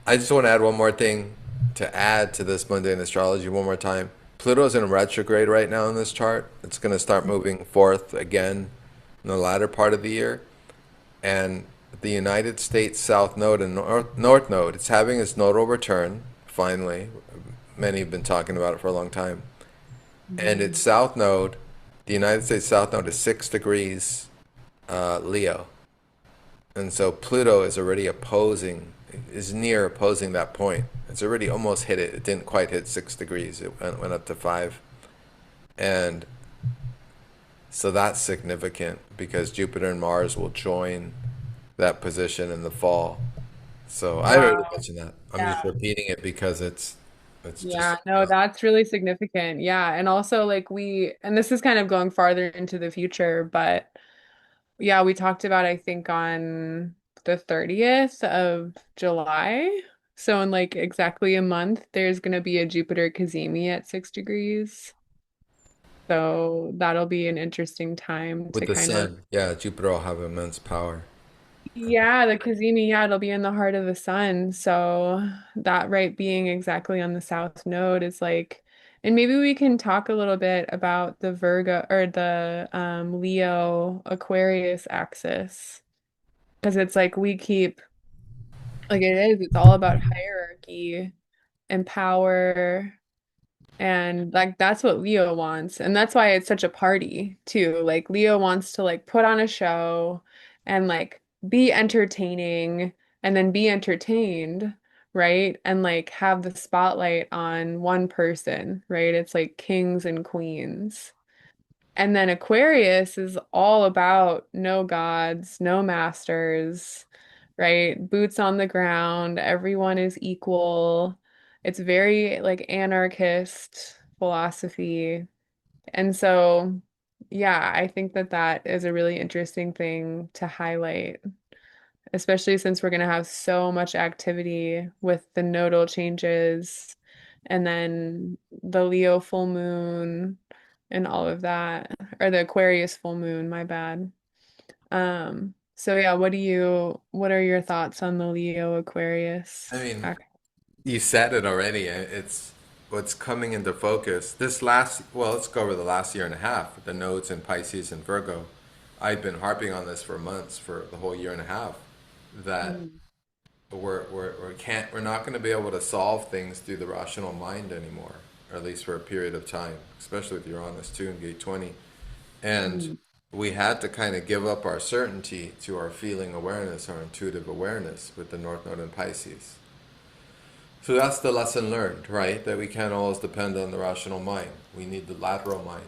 I just want to add one more thing to add to this mundane astrology one more time. Pluto's in retrograde right now in this chart. It's going to start moving forth again in the latter part of the year. And the United States South Node and North Node, it's having its nodal return, finally. Many have been talking about it for a long time. And its Mhm. South Node, the United States South Node is 6 degrees Leo. And so Pluto is already is near opposing that point. It's already almost hit it. It didn't quite hit 6 degrees. It went up to 5. And so that's significant because Jupiter and Mars will join that position in the fall. So I already Wow. mentioned that. I'm just Yeah. repeating it because it's Yeah, just no, that's really significant. Yeah. And also like and this is kind of going farther into the future, but yeah, we talked about, I think, on the 30th of July. So in like exactly a month, there's going to be a Jupiter cazimi at 6 degrees. So that'll be an interesting time with to the kind of, sun. Yeah, Jupiter will have immense power. yeah, the cazimi, yeah, it'll be in the heart of the sun. So that right being exactly on the south node is like, and maybe we can talk a little bit about the Virgo or the Leo Aquarius axis. Because it's like we keep, like it's all about hierarchy and power. And like that's what Leo wants. And that's why it's such a party too. Like Leo wants to like put on a show and like be entertaining and then be entertained, right? And like have the spotlight on one person, right? It's like kings and queens. And then Aquarius is all about no gods, no masters, right? Boots on the ground, everyone is equal. It's very like anarchist philosophy. And so, yeah, I think that that is a really interesting thing to highlight, especially since we're going to have so much activity with the nodal changes and then the Leo full moon and all of that, or the Aquarius full moon, my bad. So yeah, what are your thoughts on the Leo Aquarius? I mean, you said it already. It's what's coming into focus. Well, let's go over the last year and a half. The nodes in Pisces and Virgo. I've been harping on this for months, for the whole year and a half, that Mm, we're not going to be able to solve things through the rational mind anymore, or at least for a period of time, especially with Uranus too in Gate 20. And mm, we had to kind of give up our certainty to our feeling awareness, our intuitive awareness with the North Node in Pisces. So that's the lesson learned, right? That we can't always depend on the rational mind. We need the lateral mind,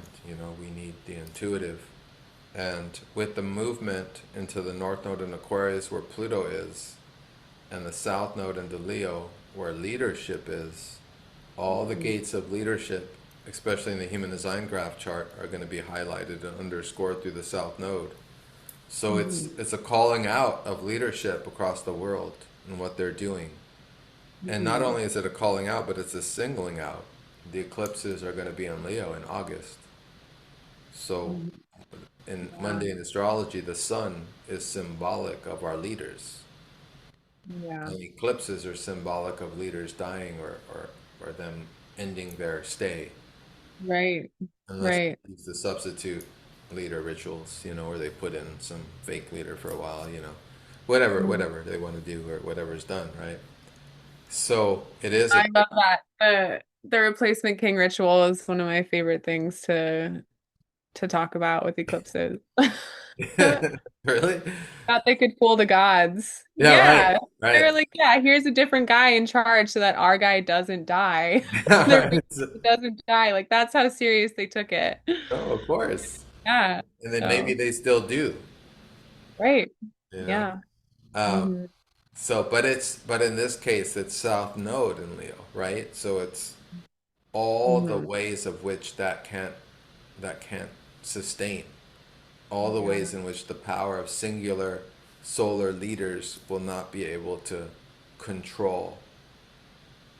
we need the intuitive. And with the movement into the North Node in Aquarius, where Pluto is, and the South Node into Leo, where leadership is, all the mm, gates of leadership especially in the human design graph chart, are going to be highlighted and underscored through the south node. So Mhm. it's a calling out of leadership across the world and what they're doing. And not Mhm. only is it a calling out, but it's a singling out. The eclipses are going to be in Leo in August. So Mhm. in Yeah. Monday in astrology, the sun is symbolic of our leaders. Yeah. And eclipses are symbolic of leaders dying or them ending their stay. Right. Unless Right. you use the substitute leader rituals, where they put in some fake leader for a while, whatever, Mhm. whatever they want to do or whatever's done, right? So it is a I love that. The replacement king ritual is one of my favorite things to talk about with eclipses. really, Thought they could fool the gods. yeah, right, Yeah. right, They're like, yeah, here's a different guy in charge so that our guy doesn't die. yeah, Their right. doesn't die. Like that's how serious they took it. Oh, of course, Yeah. and then maybe So, they still do, right. you know. Yeah. Um, Hmm. so, but in this case, it's South Node in Leo, right? So it's all the Hmm. ways of which that can't sustain, all the Yeah. ways in which the power of singular solar leaders will not be able to control.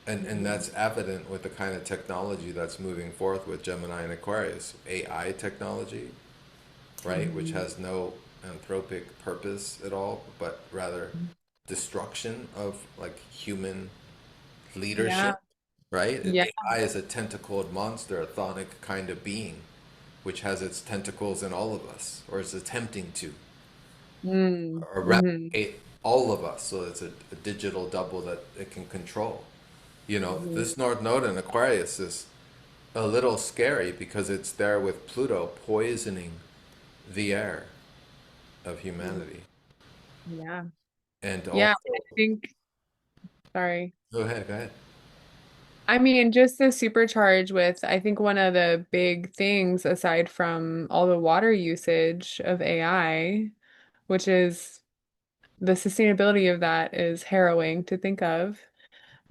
And Hmm. that's evident with the kind of technology that's moving forth with Gemini and Aquarius. AI technology, right? Which Hmm. has no anthropic purpose at all, but rather destruction of like human Yeah. leadership, right? Yeah. AI is a tentacled monster, a chthonic kind of being, which has its tentacles in all of us, or is attempting to, Mm. or Hmm. replicate all of us. So it's a digital double that it can control. Hmm. This North Node in Aquarius is a little scary because it's there with Pluto poisoning the air of humanity. Yeah. And Yeah. also, I think, sorry. go ahead, go ahead. I mean, just to supercharge with, I think one of the big things aside from all the water usage of AI, which is the sustainability of that is harrowing to think of.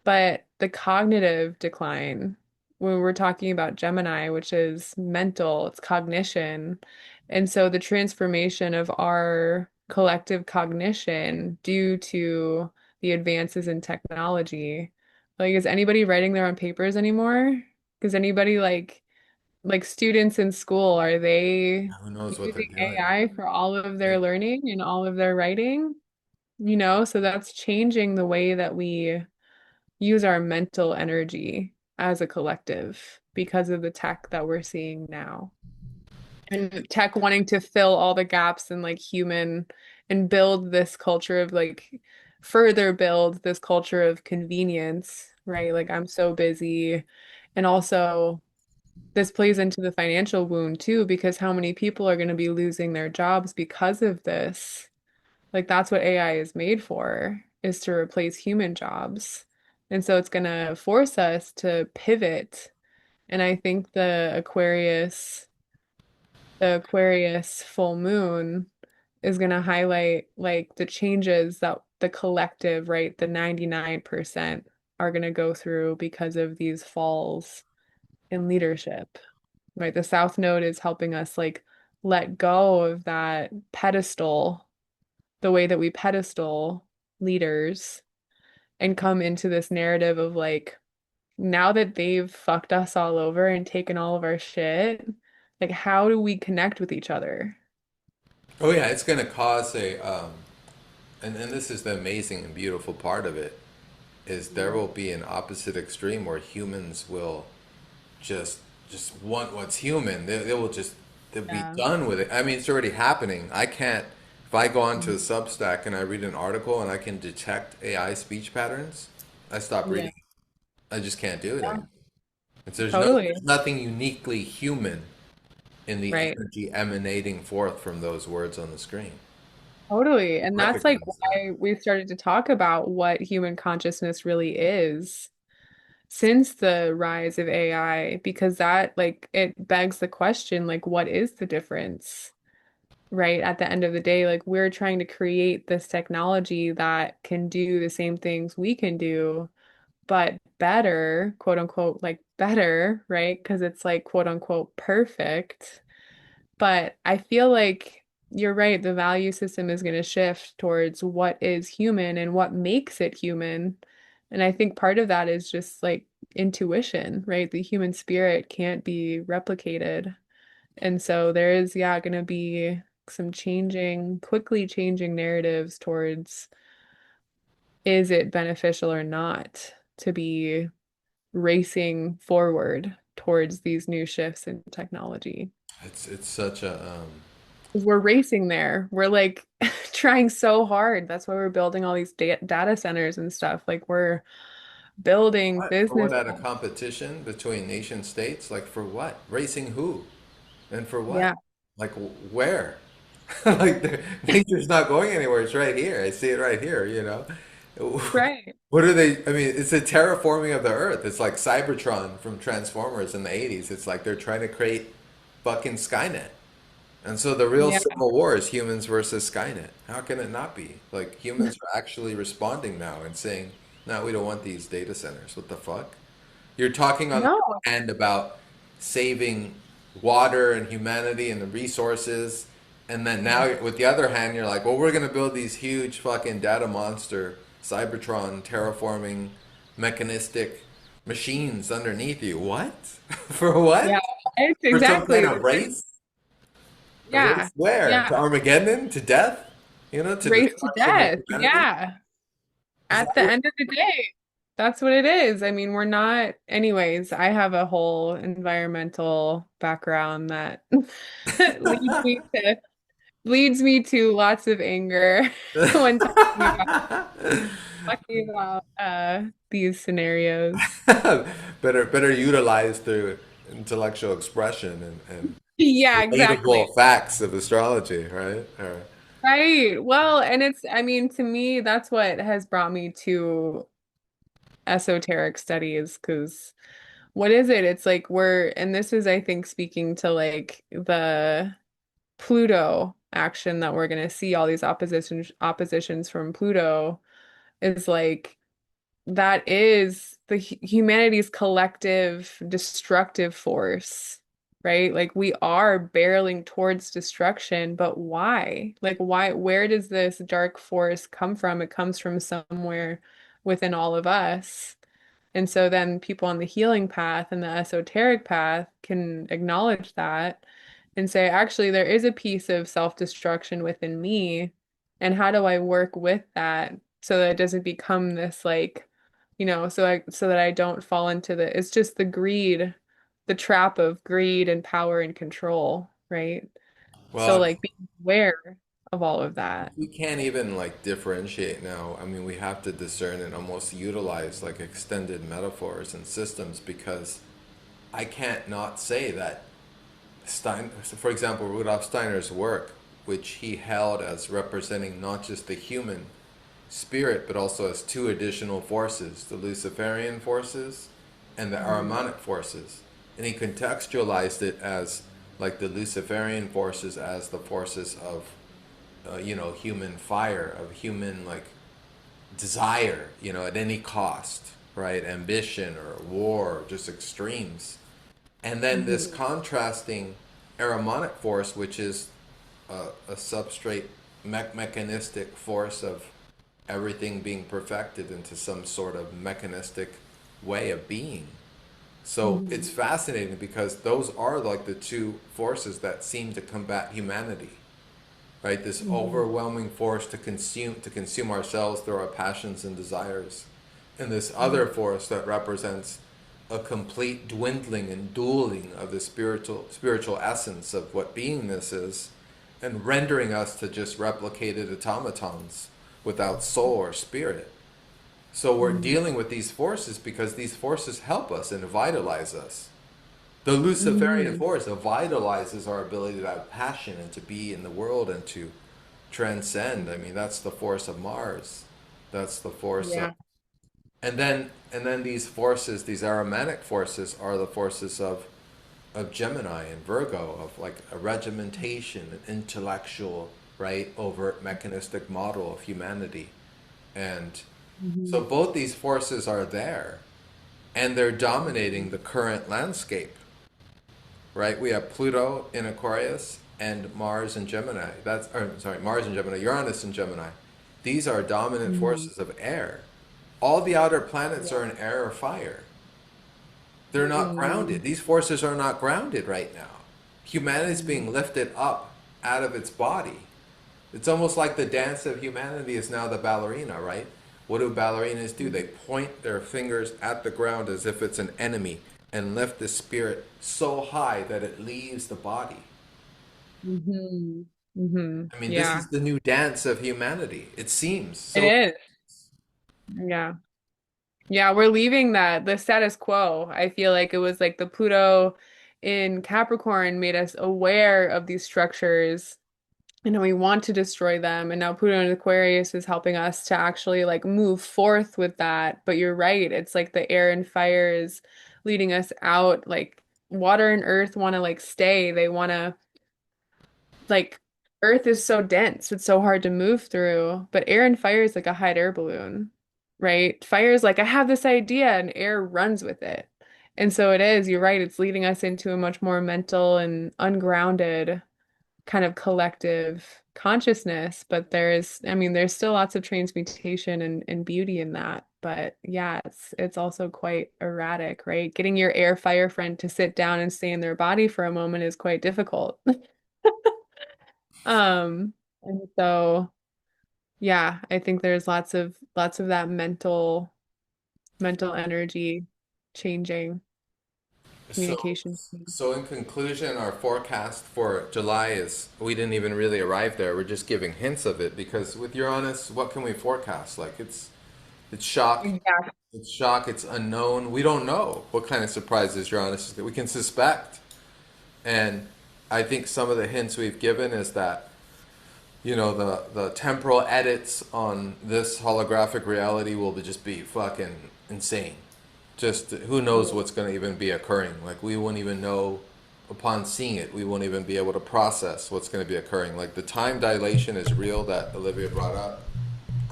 But the cognitive decline, when we're talking about Gemini, which is mental, it's cognition. And so the transformation of our collective cognition due to the advances in technology. Like, is anybody writing their own papers anymore? Is anybody like students in school, are they Who knows what they're using doing? AI for all of Yeah. their learning and all of their writing? So that's changing the way that we use our mental energy as a collective because of the tech that we're seeing now. And tech wanting to fill all the gaps in like human and build this culture of like further build this culture of convenience, right? Like I'm so busy. And also this plays into the financial wound too, because how many people are going to be losing their jobs because of this? Like that's what AI is made for, is to replace human jobs. And so it's going to force us to pivot. And I think the Aquarius full moon is going to highlight like the changes that the collective, right, the 99% are going to go through because of these falls in leadership. Right? The South Node is helping us like let go of that pedestal, the way that we pedestal leaders and come into this narrative of like, now that they've fucked us all over and taken all of our shit, like, how do we connect with each other? Oh yeah, it's going to cause and this is the amazing and beautiful part of it, is there will be an opposite extreme where humans will just just want what's human. They will just they'll be Yeah. done with it. I mean, it's already happening. I can't if I go onto a Substack and I read an article and I can detect AI speech patterns, I stop Yeah. reading. I just can't do it Yeah. anymore. There's Totally. nothing uniquely human in the Right. energy emanating forth from those words on the screen. Totally. And that's like Recognize that. why we started to talk about what human consciousness really is since the rise of AI, because that like it begs the question, like, what is the difference? Right? At the end of the day, like we're trying to create this technology that can do the same things we can do, but better, quote unquote, like better, right? Because it's like quote unquote perfect. But I feel like you're right. The value system is going to shift towards what is human and what makes it human. And I think part of that is just like intuition, right? The human spirit can't be replicated. And so there is, yeah, going to be some changing, quickly changing narratives towards is it beneficial or not to be racing forward towards these new shifts in technology. It's such a 'Cause we're racing there. We're like trying so hard. That's why we're building all these data centers and stuff. Like we're building what? For what, business. at a competition between nation states? Like for what? Racing who? And for what? Yeah, Like where? Like nature's not going anywhere. It's right here. I see it right here, you know. right. What are they? I mean, it's a terraforming of the Earth. It's like Cybertron from Transformers in the 80s. It's like they're trying to create fucking Skynet. And so the real Yeah. civil war is humans versus Skynet. How can it not be? Like humans are actually responding now and saying, "No, we don't want these data centers. What the fuck?" You're talking on the No, one hand about saving water and humanity and the resources, and then now with the other hand, you're like, "Well, we're gonna build these huge fucking data monster, Cybertron, terraforming, mechanistic machines underneath you." What? For yeah, what? it's For some kind exactly. of race? A Yeah, race where? To yeah. Armageddon? To death? You know, to Race to destruction of death. humanity? Yeah. Is that At the what? end of the day, that's what it is. I mean, we're not, anyways, I have a whole environmental background that leads me to lots of anger when talking about these scenarios. Better utilize through intellectual expression and Yeah, exactly. relatable facts of astrology, right? Or, Right. Well, and it's, I mean, to me, that's what has brought me to esoteric studies, because what is it? It's like and this is, I think, speaking to like the Pluto action that we're going to see, all these oppositions from Pluto is like that is the humanity's collective destructive force, right? Like we are barreling towards destruction, but why? Like why, where does this dark force come from? It comes from somewhere within all of us. And so then people on the healing path and the esoteric path can acknowledge that and say, actually, there is a piece of self-destruction within me. And how do I work with that so that it doesn't become this like, so that I don't fall into it's just the greed, the trap of greed and power and control, right? So well, like being aware of all of that. we can't even like differentiate now. I mean, we have to discern and almost utilize like extended metaphors and systems because I can't not say that so for example, Rudolf Steiner's work, which he held as representing not just the human spirit, but also as two additional forces, the Luciferian forces and the Mhm. Ahrimanic forces. And he contextualized it as like the Luciferian forces as the forces of, human fire, of human like desire, at any cost, right? Ambition or war, just extremes. And then this Mhm. contrasting Ahrimanic force, which is a substrate mechanistic force of everything being perfected into some sort of mechanistic way of being. So it's Mhm. fascinating because those are like the two forces that seem to combat humanity, right? This Mhm. overwhelming force to consume ourselves through our passions and desires, and this Mhm. other force that represents a complete dwindling and dueling of the spiritual essence of what beingness is, and rendering us to just replicated automatons without soul or spirit. So we're Mhm. dealing with these forces because these forces help us and vitalize us. The Luciferian Mhm. force vitalizes our ability to have passion and to be in the world and to transcend. I mean, that's the force of Mars. That's the force of, Yeah. and then these forces, these aromatic forces, are the forces of Gemini and Virgo, of like a regimentation, an intellectual, right, overt mechanistic model of humanity. And so Mhm. both these forces are there. and they're dominating the current landscape, right? We have Pluto in Aquarius and Mars in Gemini. Mars in Gemini, Uranus in Gemini. These are dominant Mhm. forces of air. All the outer planets are in air or fire. They're not grounded. Mhm. These forces are not grounded right now. Humanity is being lifted up out of its body. It's almost like the dance of humanity is now the ballerina, right? What do ballerinas do? They point their fingers at the ground as if it's an enemy and lift the spirit so high that it leaves the body. Mhm. Mhm. I mean, this Yeah, is the new dance of humanity. It seems it so. is. Yeah. Yeah, we're leaving that the status quo. I feel like it was like the Pluto in Capricorn made us aware of these structures and we want to destroy them. And now Pluto in Aquarius is helping us to actually like move forth with that. But you're right. It's like the air and fire is leading us out. Like water and earth want to like stay. They want to like earth is so dense. It's so hard to move through. But air and fire is like a hot air balloon, right? Fire is like, I have this idea and air runs with it. And so it is, you're right. It's leading us into a much more mental and ungrounded kind of collective consciousness, but I mean, there's still lots of transmutation and beauty in that. But yeah, it's also quite erratic, right? Getting your air fire friend to sit down and stay in their body for a moment is quite difficult. And so yeah, I think there's lots of that mental energy changing So, communication. so in conclusion, our forecast for July is we didn't even really arrive there. We're just giving hints of it because with Uranus, what can we forecast? Like it's shock, Yeah. it's shock, it's unknown. We don't know what kind of surprises Uranus is. We can suspect, and I think some of the hints we've given is that the temporal edits on this holographic reality will just be fucking insane. Just who knows what's going to even be occurring. Like we won't even know upon seeing it. We won't even be able to process what's going to be occurring. Like the time dilation is real that Olivia brought up.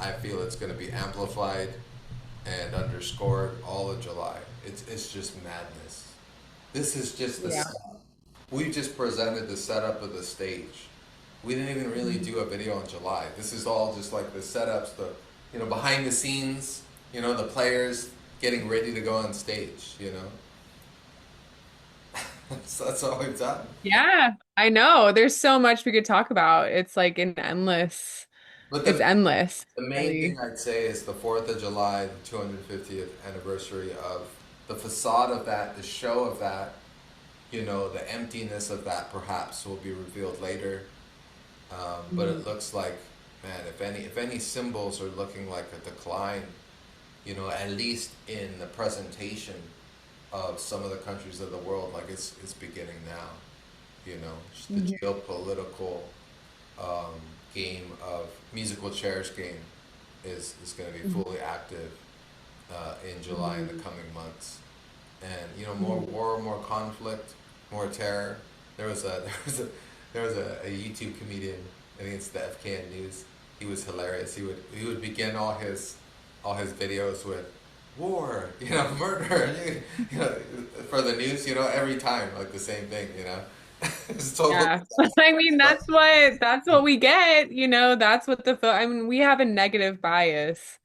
I feel it's going to be amplified and underscored all of July. It's just madness. This is just the Yeah. setup. We just presented the setup of the stage. We didn't even really do a video on July. This is all just like the setups, the behind the scenes, the players getting ready to go on stage, that's all we've done. Yeah, I know. There's so much we could talk about. It's like But it's endless, the main thing really. I'd say is the 4th of July, the 250th anniversary of the facade of that, the show of that, the emptiness of that perhaps will be revealed later. But Mhm. it looks like, man, if any symbols are looking like a decline, at least in the presentation of some of the countries of the world, like it's beginning now. Just the Mhm. geopolitical um, game of musical chairs game is going to be Mhm. fully active in July in the Mhm. coming months, and more Mhm. war, more conflict, more terror. There was a there was a YouTube comedian. I think it's the FKN News. He was hilarious. He would begin all his videos with war, murder, for the news, every time like the same thing. It's totally. Yeah. I mean, that's what we get, that's what I mean, we have a negative bias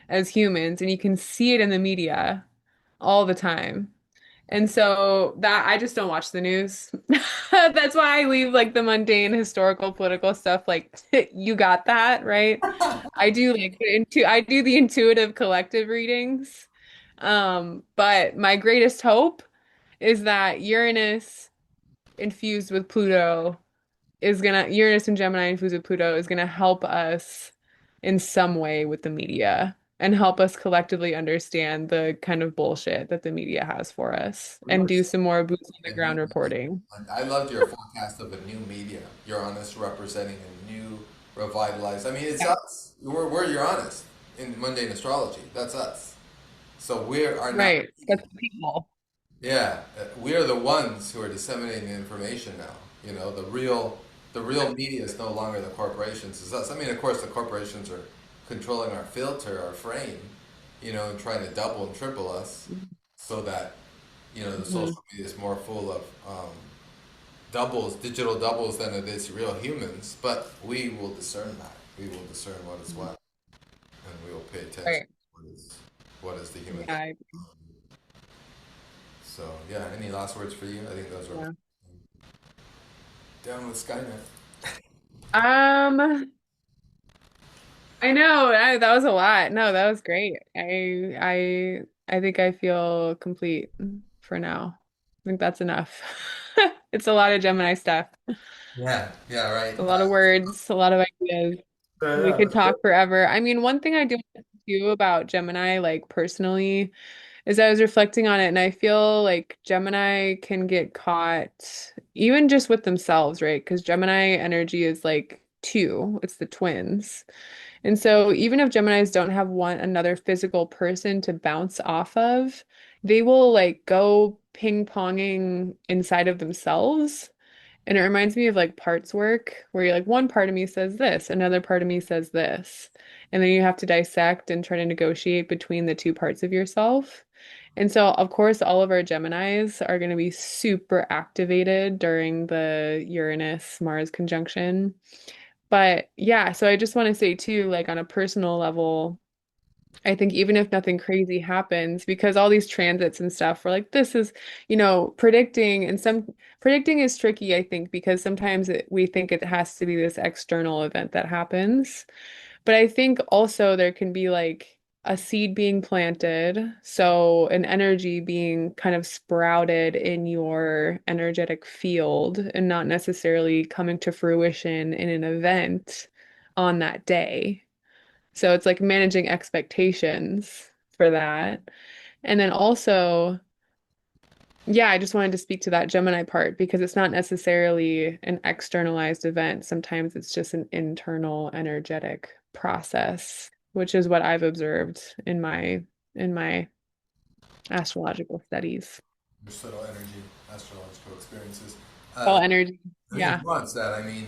as humans, and you can see it in the media all the time. And so that I just don't watch the news. That's why I leave like the mundane historical political stuff like you got that, right? I do the intuitive collective readings. But my greatest hope is that infused with Pluto Uranus and Gemini infused with Pluto is gonna help us in some way with the media and help us collectively understand the kind of bullshit that the media has for us We and were do so some more boots on the a new ground media. reporting. Like, I loved your forecast of a new media. Uranus representing a new, revitalized. I mean, it's Yeah. us. We're Uranus in mundane astrology. That's us. So we are now Right. That's the people. yeah, we are the ones who are disseminating the information now. The real media is no longer the corporations. It's us. I mean, of course, the corporations are controlling our filter, our frame, and trying to double and triple us. so that the Hmm. social media is more full of doubles, digital doubles, than it is real humans. But we will discern that. We will discern what is what, and we will pay attention Right. to what is the human. Yeah. So yeah, any last words for you? I think those are Yeah. down with Skynet. Um, I know that was a lot. No, that was great. I think I feel complete for now. I think that's enough. It's a lot of Gemini stuff. Yeah, yeah, right. A lot of words, a lot of ideas. We Yeah, could talk forever. I mean, one thing I do do about Gemini, like personally, is I was reflecting on it and I feel like Gemini can get caught even just with themselves, right? Because Gemini energy is like two, it's the twins. And so even if Geminis don't have one another physical person to bounce off of, they will like go ping-ponging inside of themselves. And it reminds me of like parts work where you're like, one part of me says this, another part of me says this. And then you have to dissect and try to negotiate between the two parts of yourself. And so, of course, all of our Geminis are going to be super activated during the Uranus-Mars conjunction. But yeah, so I just want to say too, like on a personal level, I think even if nothing crazy happens, because all these transits and stuff, we're like, this is, predicting, and some predicting is tricky, I think, because sometimes we think it has to be this external event that happens. But I think also there can be like a seed being planted, so an energy being kind of sprouted in your energetic field and not necessarily coming to fruition in an event on that day. So it's like managing expectations for that. And then also, yeah, I just wanted to speak to that Gemini part because it's not necessarily an externalized event. Sometimes it's just an internal energetic process, which is what I've observed in my astrological studies. your subtle energy, astrological experiences. All Uh, energy. I mean, Yeah. what's that? I mean,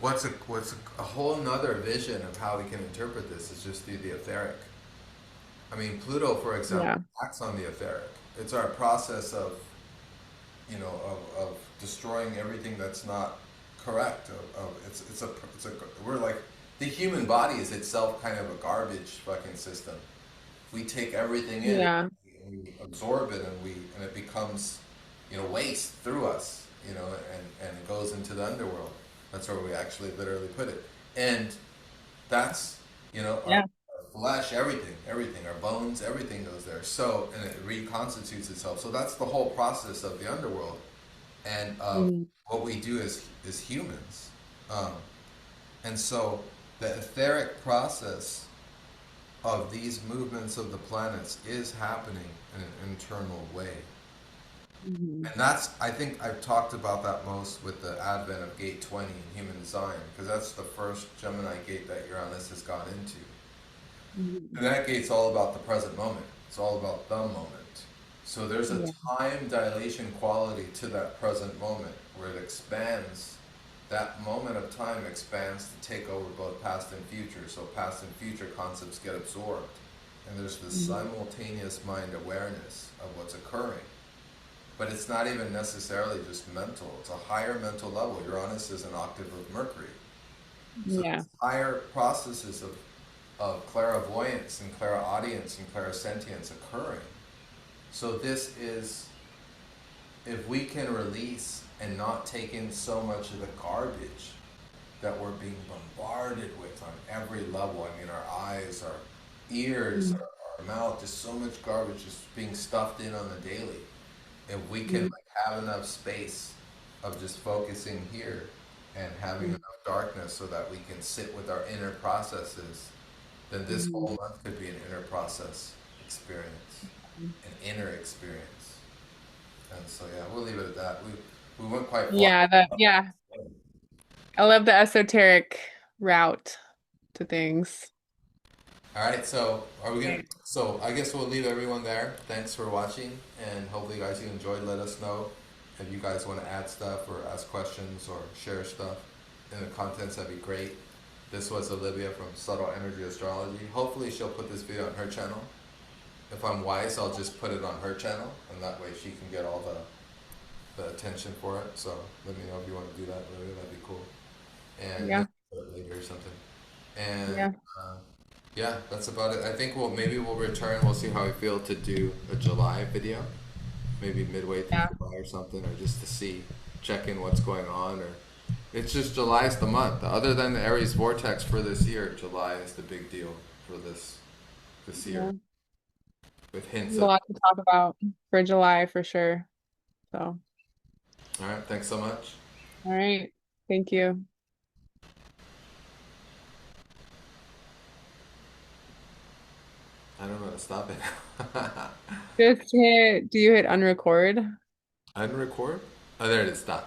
what's a whole nother vision of how we can interpret this is just through the etheric. I mean, Pluto, for example, Yeah. acts on the etheric. It's our process of of destroying everything that's not correct. It's a we're like the human body is itself kind of a garbage fucking system. We take everything in Yeah. and we absorb it and it becomes waste through us, and it goes into the underworld. That's where we actually literally put it. And that's our Yeah. flesh, everything, our bones, everything goes there. So, and it reconstitutes itself. So that's the whole process of the underworld and of Mhm. what we do as humans. Um, and so the etheric process of these movements of the planets is happening in an internal way. Mhm. And that's, I think I've talked about that most with the advent of Gate 20 in human design, because that's the first Gemini gate that Uranus has gone into. Mhm. And that gate's all about the present moment. It's all about the moment. So there's a Yeah. time dilation quality to that present moment where it expands. That moment of time expands to take over both past and future. So past and future concepts get absorbed. And there's this Mhm. simultaneous mind awareness of what's occurring. But it's not even necessarily just mental. It's a higher mental level. Uranus is an octave of Mercury. So Yeah. there's higher processes of clairvoyance and clairaudience and clairsentience occurring. So this is, if we can release and not take in so much of the garbage that we're being bombarded with on every level. I mean, our eyes, our ears, Mhm. our mouth, just so much garbage just being stuffed in on the daily. If we can Mhm. like have enough space of just focusing here and having Mhm. enough darkness so that we can sit with our inner processes, then this Mhm. whole month could be an inner process experience, an inner experience. And so yeah, we'll leave it at that. We went quite far. Yeah. I love the esoteric route to things. All right, so are we gonna? Right. So I guess we'll leave everyone there. Thanks for watching, and hopefully, guys, you enjoyed. Let us know if you guys want to add stuff or ask questions or share stuff in the contents. That'd be great. This was Olivia from Subtle Energy Astrology. Hopefully, she'll put this video on her channel. if I'm wise, I'll just put it on her channel, and that way she can get all the attention for it. So let me know if you want to do that. Maybe that'd be cool. And Yeah. maybe do it later or something. And Yeah. uh, yeah, that's about it. I think we'll return. We'll see how I feel to do a July video, maybe midway through Yeah. July or something, or just to see, check in what's going on. Or it's just July's the month. Other than the Aries vortex for this year, July is the big deal for this year, Yeah. with hints There's a of. lot to talk about for July for sure. So, All right, thanks so much. all right. Thank you. I don't know how to stop it. Do you hit unrecord? Unrecord? Oh, there it is. Stop.